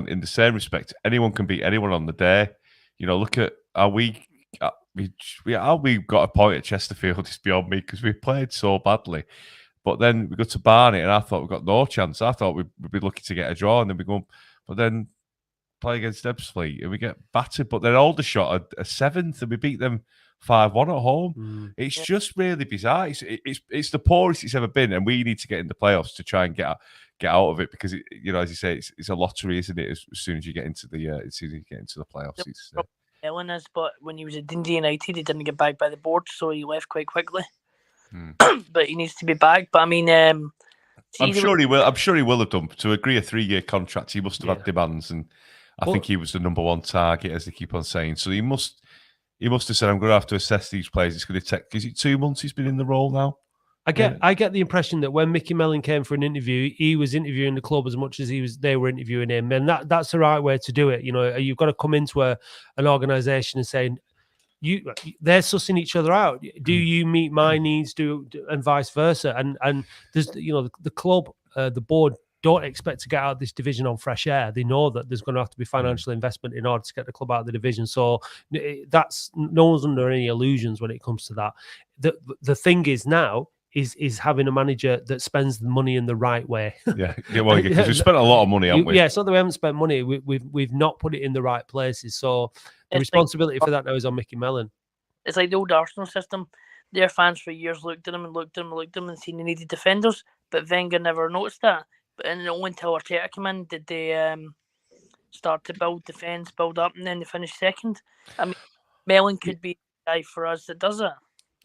in the same respect, anyone can beat anyone on the day. You know, look at how we got a point at Chesterfield is beyond me, because we played so badly. But then we go to Barnet, and I thought we got no chance. I thought we'd be lucky to get a draw, and then we go, but then play against Ebbsfleet and we get battered. But then Aldershot a 7th, and we beat them 5-1 at home. It's just really bizarre. It's the poorest it's ever been, and we need to get in the playoffs to try and get out of it, because as you say, it's a lottery, isn't it? As soon as you get into the playoffs, it's. Ellen is, but when he was at Dundee United, he didn't get back by the board, so he left quite quickly. But he needs to be back. But I mean, I'm sure he will. I'm sure he will have done. To agree a 3-year contract, he must have had demands, and I think he was the number one target, as they keep on saying. So he must have said, "I'm going to have to assess these players." It's going to take. Is it 2 months he's been in the role now? I get the impression that when Mickey Mellon came for an interview, he was interviewing the club as much as they were interviewing him, and that's the right way to do it. You know, you've got to come into an organisation and say, they're sussing each other out. Do you meet my needs? And vice versa. And there's the club, the board don't expect to get out of this division on fresh air. They know that there's going to have to be financial investment in order to get the club out of the division. So that's no one's under any illusions when it comes to that. The thing is now is having a manager that spends the money in the right way. Well, because we've spent a lot of money, haven't we? Yeah, it's not that we haven't spent money. We've not put it in the right places. So the responsibility for that now is on Mickey Mellon. It's like the old Arsenal system. Their fans for years looked at them and seen they needed defenders, but Wenger never noticed that. But only until Arteta came in did they start to build defence, build up, and then they finished second. I mean, Mellon could be the guy for us that does it.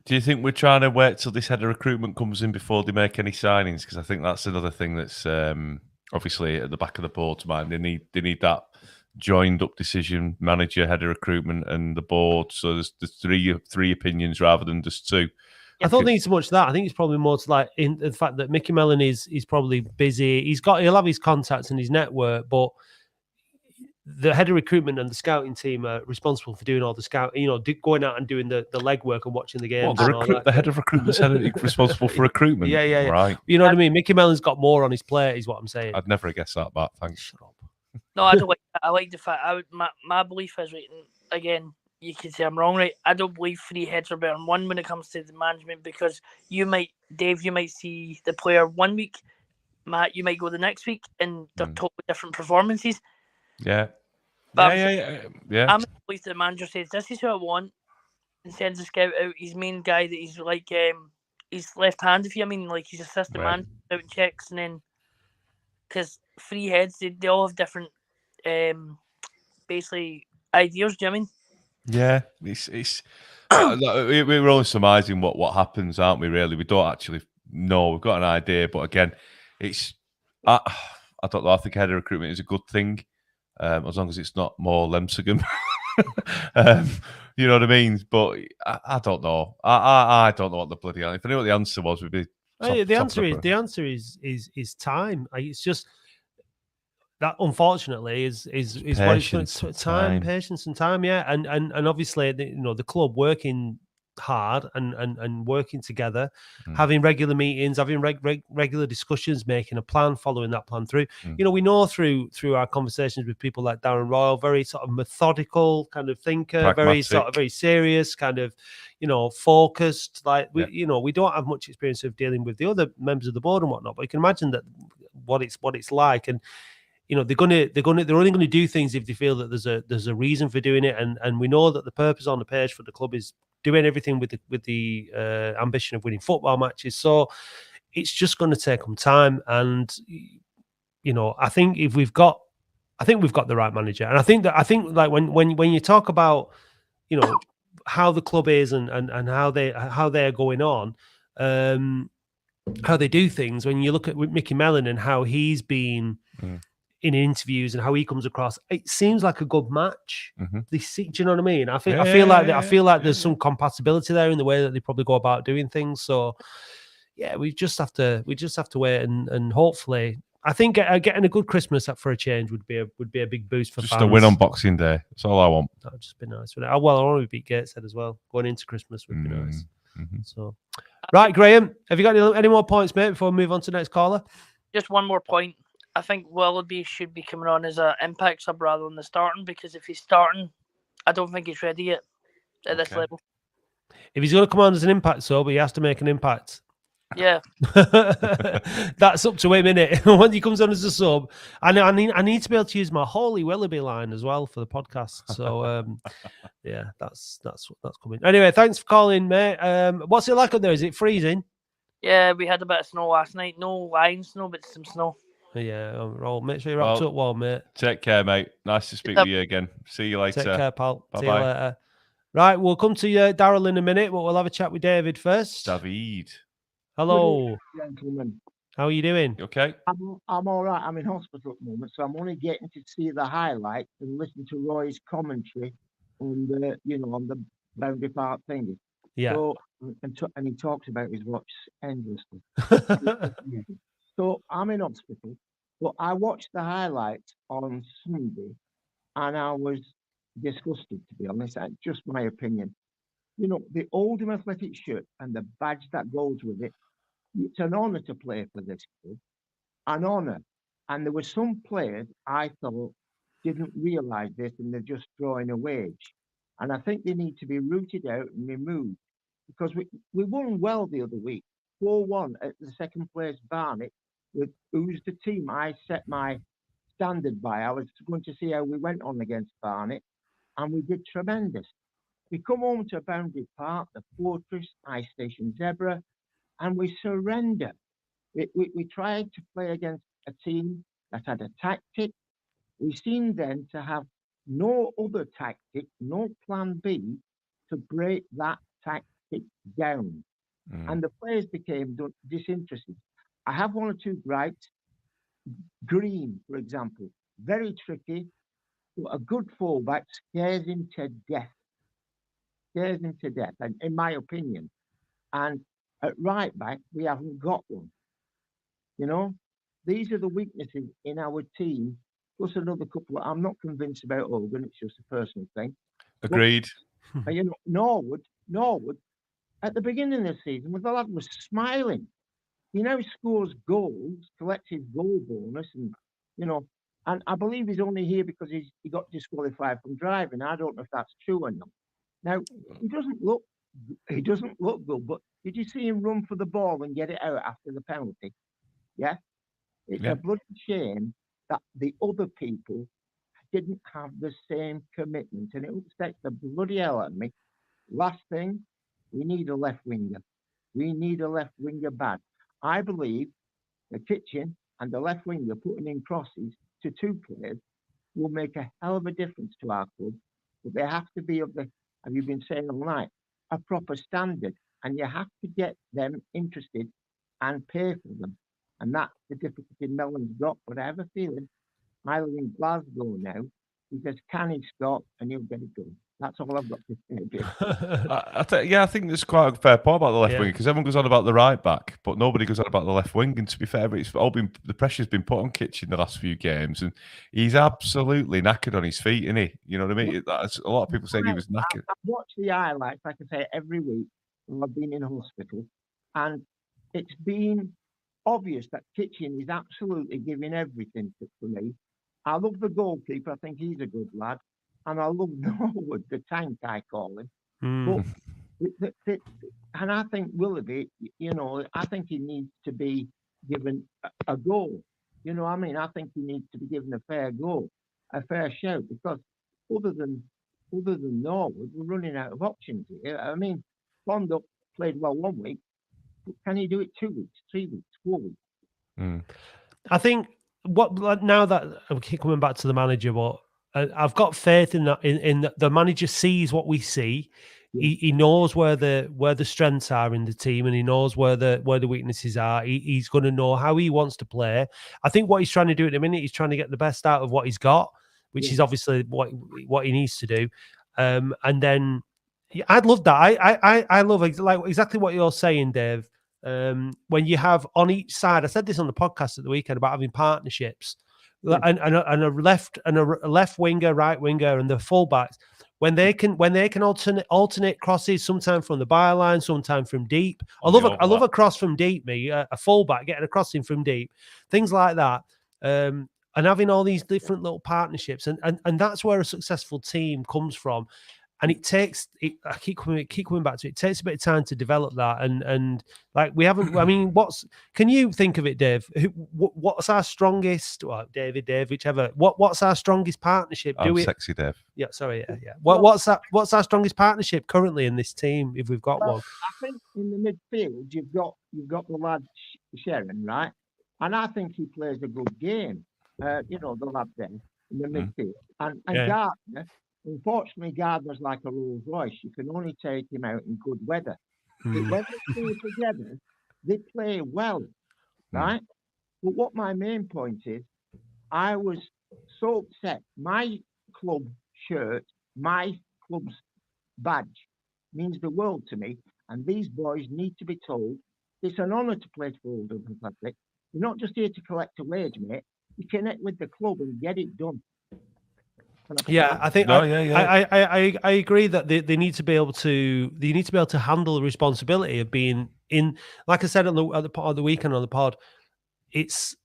Do you think we're trying to wait till this head of recruitment comes in before they make any signings? Because I think that's another thing that's obviously at the back of the board's mind. They need that joined up decision, manager, head of recruitment, and the board. So there's three opinions rather than just two. I don't think it's so much that. I think it's probably more to like in the fact that Mickey Mellon is probably busy. He'll have his contacts and his network, but the head of recruitment and the scouting team are responsible for doing all the scout, going out and doing the legwork and watching the games. The head of recruitment's responsible for recruitment. Yeah. Right. You know what I mean? Mickey Mellon's got more on his plate, is what I'm saying. I'd never guess that, but thanks. Shut up. No, I don't like that. I like the fact. My belief is right. Again, you can say I'm wrong, right? I don't believe three heads are better than one when it comes to the management, because Dave, you might see the player 1 week, Matt, you might go the next week, and they're totally different performances. Yeah. But Yeah. I'm believe the manager says this is who I want, and sends the scout out. His main guy that he's like he's left-handed. If you mean like his assistant manager out and checks, and then because three heads they all have different basically ideas. Do you know what I mean? Yeah, it's we're only surmising what happens, aren't we? Really, we don't actually know. We've got an idea, but again, it's I don't know. I think head of recruitment is a good thing, as long as it's not more Lemsegum. You know what I mean? But I don't know. I don't know what the bloody answer. If I knew what the answer was, we'd be. The answer is time. It's just. That unfortunately is what it's time, patience, and time. Yeah, and obviously the club working hard and working together, having regular meetings, having regular discussions, making a plan, following that plan through. We know through our conversations with people like Darren Royal, very sort of methodical kind of thinker, very serious kind of focused. Like we don't have much experience of dealing with the other members of the board and whatnot, but you can imagine that what it's like. And they're only going to do things if they feel that there's a reason for doing it, and we know that the purpose on the page for the club is doing everything with the ambition of winning football matches. So it's just going to take some time, and I think we've got the right manager, and I think like when you talk about how the club is and how they're going on. How they do things, when you look at Mickey Mellon and how he's been in interviews and how he comes across, it seems like a good match. Do you know what I mean? I feel like there's some compatibility there in the way that they probably go about doing things. So yeah, we just have to wait and hopefully, I think getting a good Christmas for a change would be a big boost for fans. Just a win on Boxing Day. That's all I want. That would just be nice. Well, I want to beat Gateshead as well. Going into Christmas would be nice. So, right, Graham, have you got any more points, mate, before we move on to the next caller? Just one more point. I think Willoughby should be coming on as an impact sub rather than the starting, because if he's starting, I don't think he's ready yet at this level. If he's going to come on as an impact sub, he has to make an impact. Yeah. That's up to him, innit? When he comes on as a sub, I need to be able to use my Holy Willoughby line as well for the podcast. So yeah, that's coming. Anyway, thanks for calling, mate. What's it like up there? Is it freezing? Yeah, we had a bit of snow last night. No lying snow, but some snow. Yeah, make sure you're wrapped up well, mate. Take care, mate. Nice to speak with you again. See you later. Take care, pal. Bye-bye. See you later. Right, we'll come to Darryl in a minute, but we'll have a chat with David first. David. Hello. Gentlemen. How are you doing? You okay? I'm all right. I'm in hospital at the moment, so I'm only getting to see the highlights and listen to Roy's commentary on the Boundary Park thing. Yeah. So, and he talks about his watch endlessly. So I'm in hospital, but I watched the highlights on Sunday, and I was disgusted, to be honest. That's just my opinion. you know, the Oldham Athletic shirt and the badge that goes with it, it's an honour to play for this club, an honour. And there were some players I thought didn't realise this and they're just drawing a wage. And I think they need to be rooted out and removed because we won well the other week, 4-1 at the second place Barnet, with who's the team I set my standard by. I was going to see how we went on against Barnet, and we did tremendous. We come home to Boundary Park, the Fortress, Ice Station Zebra, and we surrender. We tried to play against a team that had a tactic. We seemed then to have no other tactic, no plan B to break that tactic down. And the players became disinterested. I have one or two gripes. Green, for example, very tricky, but a good fullback scares him to death. Scares him to death, and in my opinion. And at right back, we haven't got one. You know, these are the weaknesses in our team. Plus another couple. I'm not convinced about Hogan. It's just a personal thing. Agreed. But, you know, Norwood, at the beginning of the season, the lad was smiling. He now scores goals, collects his goal bonus, and you know, and I believe he's only here because he got disqualified from driving. I don't know if that's true or not. Now he doesn't look good, but did you see him run for the ball and get it out after the penalty? Yeah, it's a bloody shame that the other people didn't have the same commitment, and it upsets the bloody hell out of me. Last thing, we need a left winger. We need a left winger bad. I believe the Kitchen and the left winger putting in crosses to two players will make a hell of a difference to our club. But they have to be of the, have you been saying all night, a proper standard. And you have to get them interested and pay for them. And that's the difficulty Mellon's got. But I have a feeling I live in Glasgow now. He says, can he stop? And he'll get it done. That's all I've got to say. I think there's quite a fair point about the left wing because everyone goes on about the right back, but nobody goes on about the left wing. And to be fair, it's all been the pressure's been put on Kitchen the last few games, and he's absolutely knackered on his feet, isn't he? You know what I mean? That's, a lot of people saying he was knackered. I've watched the highlights, like I say, every week when I've been in hospital, and it's been obvious that Kitchen is absolutely giving everything for me. I love the goalkeeper. I think he's a good lad. And I love Norwood, the tank, I call him. But and I think Willoughby, you know, I think he needs to be given a goal. You know what I mean? I think he needs to be given a fair goal, a fair shout, because other than Norwood, we're running out of options here. I mean, Bondup played well 1 week. Can he do it 2 weeks, 3 weeks, 4 weeks? I think now that I keep coming back to the manager, but I've got faith in that. In the manager sees what we see. He knows where the strengths are in the team, and he knows where the weaknesses are. He's going to know how he wants to play. I think what he's trying to do at the minute, he's trying to get the best out of what he's got, which is obviously what he needs to do. And then I'd love that. I love exactly what you're saying, Dave. When you have on each side, I said this on the podcast at the weekend about having partnerships, and a left winger, right winger, and the fullbacks. When they can alternate crosses, sometimes from the byline, sometimes from deep. I love a cross from deep. A fullback getting a crossing from deep, things like that. And having all these different little partnerships, and that's where a successful team comes from. And it takes I keep coming back to it. It takes a bit of time to develop that, and like we haven't. I mean, can you think of it, Dave? What's our strongest? Well, Dave, whichever. What's our strongest partnership? Sexy Dave. Yeah, sorry, yeah. What's our strongest partnership currently in this team, if we've got one? I think in the midfield you've got the lad Sharon, right? And I think he plays a good game. You know, the lad there in the midfield, and Gardner. Unfortunately, Gardner's like a Rolls Royce. You can only take him out in good weather. But when they play together, they play well, right? But what my main point is, I was so upset. My club shirt, my club's badge means the world to me. And these boys need to be told it's an honour to play for Oldham Athletic. You're not just here to collect a wage, mate. You connect with the club and get it done. Yeah, I think No, I agree that they need to be able to handle the responsibility of being in. Like I said at the weekend on the pod, it's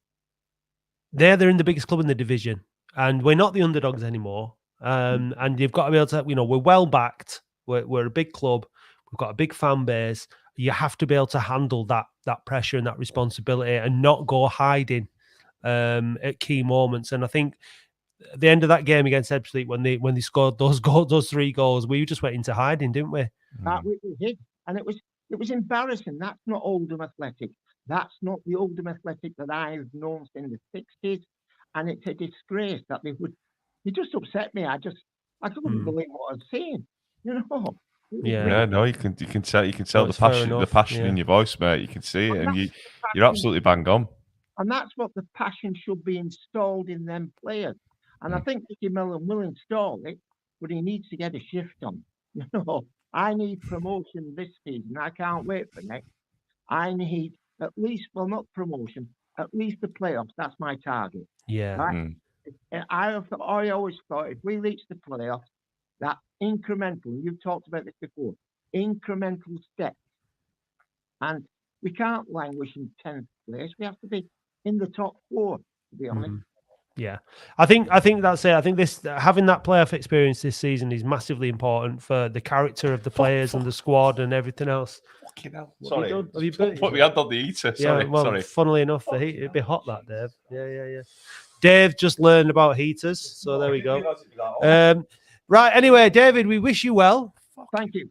they're in the biggest club in the division, and we're not the underdogs anymore. And you've got to be able to, we're well backed. We're a big club. We've got a big fan base. You have to be able to handle that pressure and that responsibility, and not go hiding at key moments. And I think at the end of that game against Ebbsfleet, when they scored those 3 goals, we just went into hiding, didn't we? We did, and it was embarrassing. That's not Oldham Athletic. That's not the Oldham Athletic that I've known since the 60s, and it's a disgrace that they would. It just upset me. I couldn't believe what I'd seen. Yeah. No, you can tell No, the it's fair passion enough, in your voice, mate. You can see it, And and that's you're absolutely bang on. And that's what the passion should be installed in them players. And I think Mickey Mellon will install it, but he needs to get a shift on. I need promotion this season. I can't wait for next. I need at least, well, not promotion, at least the playoffs. That's my target. Yeah. Right? I always thought if we reach the playoffs, that incremental, you've talked about this before, incremental steps. And we can't languish in 10th place. We have to be in the top 4, to be honest. Yeah, I think that's it. I think this having that playoff experience this season is massively important for the character of the players and the squad and everything else. Fucking hell! Sorry, have you put me hand on the heater. Sorry, yeah, well, sorry. Funnily enough, the heat it'd be hot that, Dave. Yeah. Dave just learned about heaters, so there we go. Right. Anyway, David, we wish you well. Thank you.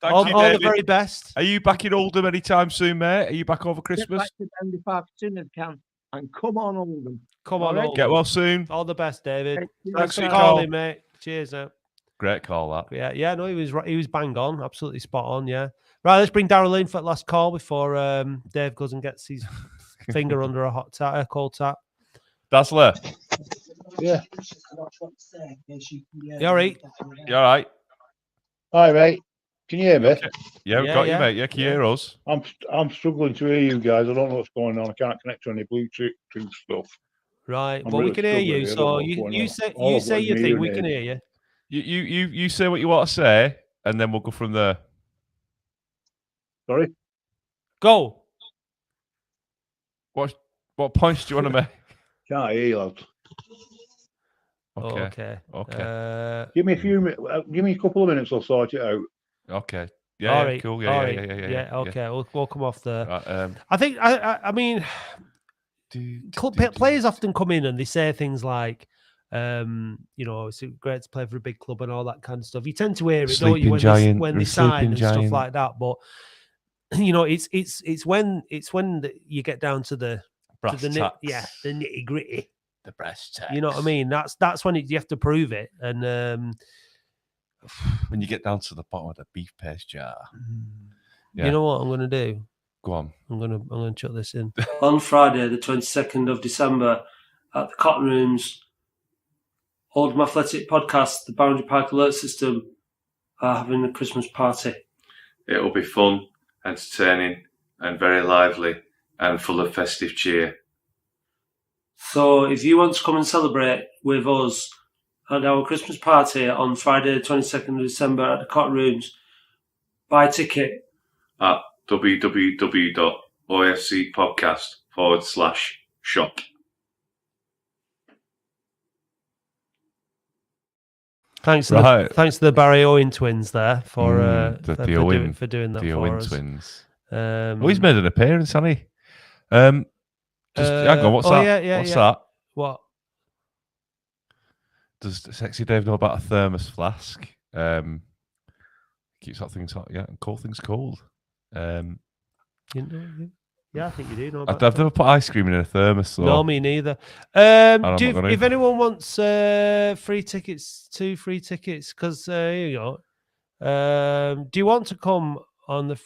All the very best. Are you back in Oldham anytime soon, mate? Are you back over Christmas? Get back to Boundary Park as soon as I can, and come on, Oldham. Come on, Oldham. Get well soon. All the best, David. Thanks for your calling, call, mate. Cheers, out. Great call, that. Yeah. No, he was bang on, absolutely spot on. Yeah. Right, let's bring Darryl in for the last call before Dave goes and gets his finger under a cold tap. Dazzler. Yeah. You all right? You all right? Hi, mate. Can you hear me? Yeah, we've got you, mate. Yeah, can you hear us? I'm struggling to hear you guys. I don't know what's going on. I can't connect to any Bluetooth stuff. Right. I'm Well, really we can hear you. struggling. So you say Oh, you say your what thing. do We you can mean? hear you. You say what you want to say, and then we'll go from there. Sorry? Go. What points do you want to make? Can't hear you, lads. Okay. Give me a couple of minutes. I'll sort it out. Okay. All Yeah. right. Cool. All Yeah. right. Yeah. Okay. We'll come off there. Right, I think. I mean, players often come in and they say things like, it's great to play for a big club and all that kind of stuff. You tend to hear it, don't you, when they sign and stuff like that. But it's when you get down to the nitty gritty, the brass tacks. You know what I mean? That's when you have to prove it. And when you get down to the bottom of the beef paste jar, you know what I'm going to do? Go on. I'm going to chuck this in. On Friday, the 22nd of December, at the Cotton Rooms, Oldham Athletic Podcast, the Boundary Park Alert System, are having a Christmas party. It'll be fun, entertaining, and very lively, and full of festive cheer. So if you want to come and celebrate with us at our Christmas party on Friday, the 22nd of December at the Cotton Rooms, buy a ticket at www.ofcpodcast.com/shop. Thanks to the Barry Owen twins there for doing that the for Owen us. twins. He's made an appearance, hasn't he? Just hang on, what's that? What's that? What? Does Sexy Dave know about a thermos flask? Keeps hot things hot, yeah, and cold things cold. Yeah, I think you do know. I've never put ice cream in a thermos. So. No, me neither. If anyone wants free tickets, because here you go. Do you want to come on the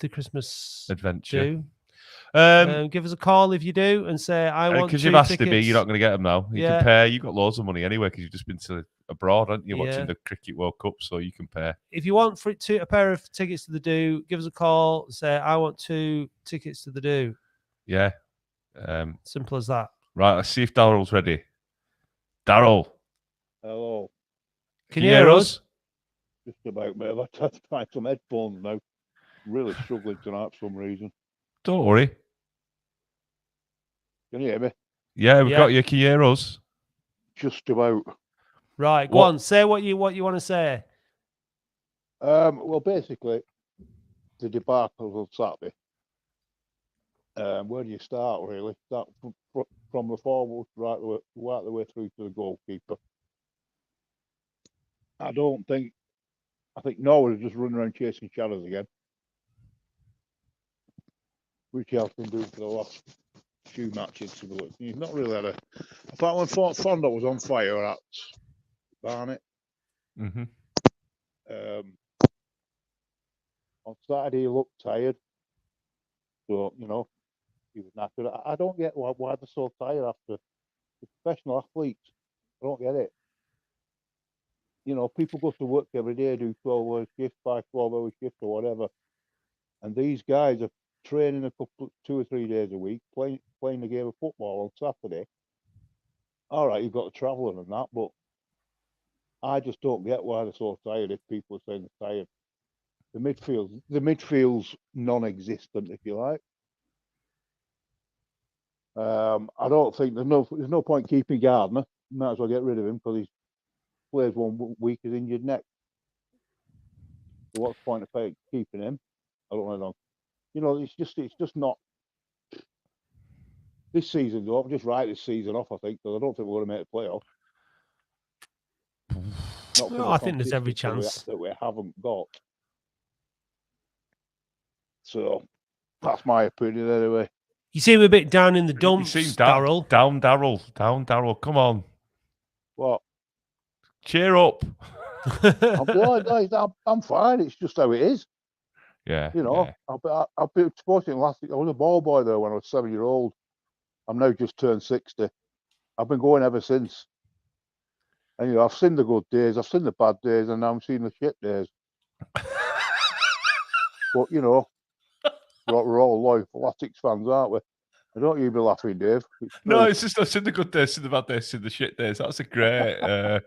Christmas adventure? Give us a call if you do, and say I want. Because you've asked to be, you're not going to get them now. You can pay. You've got loads of money anyway because you've just been to abroad, haven't you? Watching the Cricket World Cup, so you can pay. If you want a pair of tickets to the Do, give us a call. Say I want 2 tickets to the Do. Yeah. Simple as that. Right. Let's see if Daryl's ready. Daryl. Hello. Can you hear us? Just about, mate. I've had to find some headphones now. Really struggling tonight for some reason. Don't worry. Can you hear me? Yeah, we've got you. Can you hear us? Just about. Right, go on. Say what you want to say. Well, basically, the debacle of Saturday. Where do you start, really? Start from the forward right the way through to the goalkeeper. I think Norwood is just running around chasing shadows again, which he has been doing for the last few matches. He's not really had a. I thought when Fondo was on fire at Barnet. Mm-hmm. On Saturday he looked tired, so he was knackered. I don't get why they're so tired after the professional athletes. I don't get it. People go to work every day, do 12-hour shifts, 12-hour shifts or whatever, and these guys are training 2 or 3 days a week, playing the game of football on Saturday. All right, you've got to travel and that, but I just don't get why they're so tired if people are saying they're tired. The midfield's non-existent, if you like. I don't think there's no point keeping Gardner. Might as well get rid of him because he plays 1 week is injured next. So what's the point of keeping him? I don't know. It's just not. This season's off. Just write this season off, I think, because I don't think we're going to make the playoff. No, I think there's every chance that we haven't got. So that's my opinion, anyway. You seem a bit down in the dumps, Darryl. Down, Darryl. Come on. What? Cheer up. I'm blind, guys. I'm fine. It's just how it is. Yeah. I've been sporting I was a ball boy there when I was 7-year-old. I'm now just turned 60. I've been going ever since. And I've seen the good days, I've seen the bad days, and now I'm seeing the shit days. But we're all loyal Latics fans, aren't we? I don't you be laughing, Dave. It's just I've seen the good days, seen the bad days, seen the shit days. That's a great. I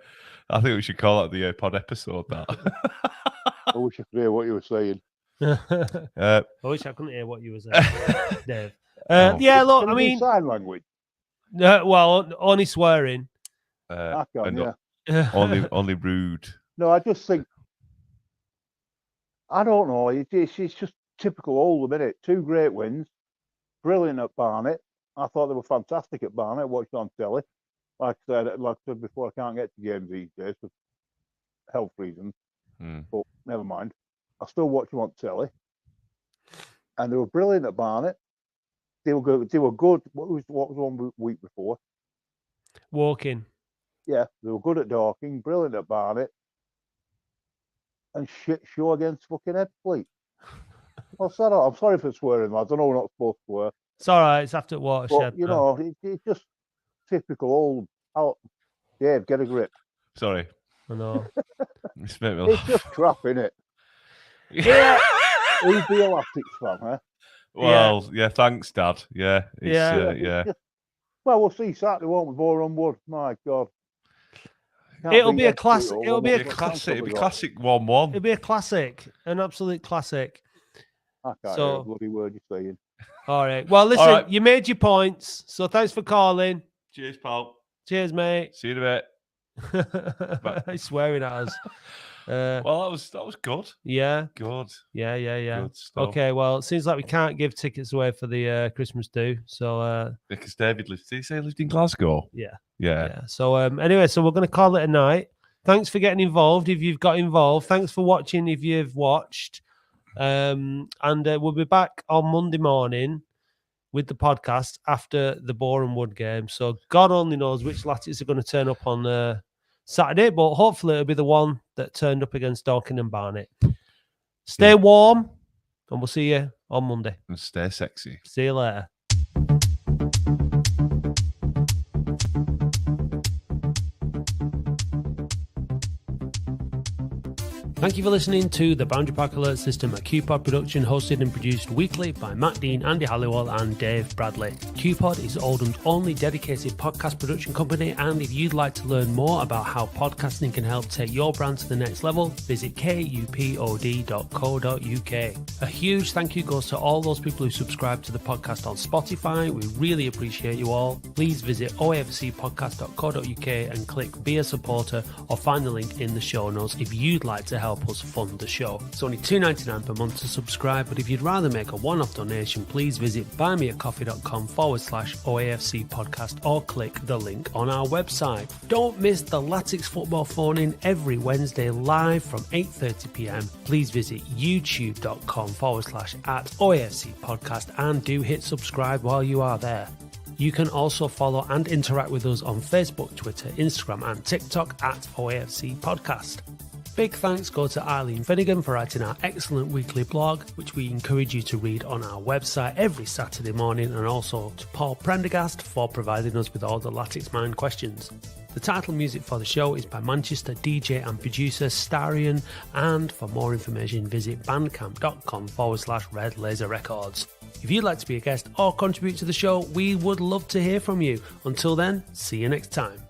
think we should call that the pod episode. That. I wish I could hear what you were saying. I wish I couldn't hear what you were saying, Dave. Yeah, look, Can I mean, sign language. Well, only swearing. I can, yeah. Only rude. No, I just think. I don't know. It's just typical Oldham, innit? 2 great wins. Brilliant at Barnet. I thought they were fantastic at Barnet. I watched on telly. Like I said before, I can't get to games these days for health reasons. But never mind. I still watch them on telly. And they were brilliant at Barnet. They were good. What was 1 week before? Walking. Yeah, they were good at Dorking, brilliant at Barnet, and shit show against fucking Headfleet. I'm sorry for swearing, lads. I know we're not supposed to swear. It's all right. It's after Watershed. But, it's just typical old. Dave, get a grip. Sorry. I know. It's just crap, innit? Yeah. Who's the Elastics fan, huh? Well, yeah. Thanks, Dad. Yeah. Yeah. Well, we'll see Saturday, won't we? Bore on wood. My God. It'll be a classic. It'll be a classic. It'll be classic 1-1. It'll be a classic, an absolute classic. I can't hear a bloody word you're saying. All right. Well, listen, you made your points, so thanks for calling. Cheers, pal. Cheers, mate. See you in a bit. He's swearing at us. Well, that was good. Yeah. Good. Yeah. Good stuff. Okay. Well, it seems like we can't give tickets away for the Christmas do. So because David lived. Did he say he lived in Glasgow? Yeah. So anyway, so we're going to call it a night. Thanks for getting involved. If you've got involved, thanks for watching. If you've watched, and we'll be back on Monday morning with the podcast after the Boreham Wood game. So God only knows which Latics are going to turn up on Saturday, but hopefully it'll be the one that turned up against Dorking and Barnet. Stay warm, and we'll see you on Monday. And stay sexy. See you later. Thank you for listening to the Boundary Park Alert System, a QPod production hosted and produced weekly by Matt Dean, Andy Halliwell and Dave Bradley. QPod is Oldham's only dedicated podcast production company, and if you'd like to learn more about how podcasting can help take your brand to the next level, visit kupod.co.uk. A huge thank you goes to all those people who subscribe to the podcast on Spotify. We really appreciate you all. Please visit oafcpodcast.co.uk and click Be a Supporter or find the link in the show notes if you'd like to help us fund the show. It's only $2.99 per month to subscribe, but if you'd rather make a one-off donation, please visit buymeacoffee.com/OAFC podcast or click the link on our website. Don't miss the Latics Football Phone-In every Wednesday live from 8:30pm. Please visit youtube.com/@OAFC podcast and do hit subscribe while you are there. You can also follow and interact with us on Facebook, Twitter, Instagram and TikTok @OAFC podcast. Big thanks go to Eileen Finnegan for writing our excellent weekly blog, which we encourage you to read on our website every Saturday morning, and also to Paul Prendergast for providing us with all the Latics Mind questions. The title music for the show is by Manchester DJ and producer Starion, and for more information visit bandcamp.com/Red Laser Records. If you'd like to be a guest or contribute to the show, we would love to hear from you. Until then, see you next time.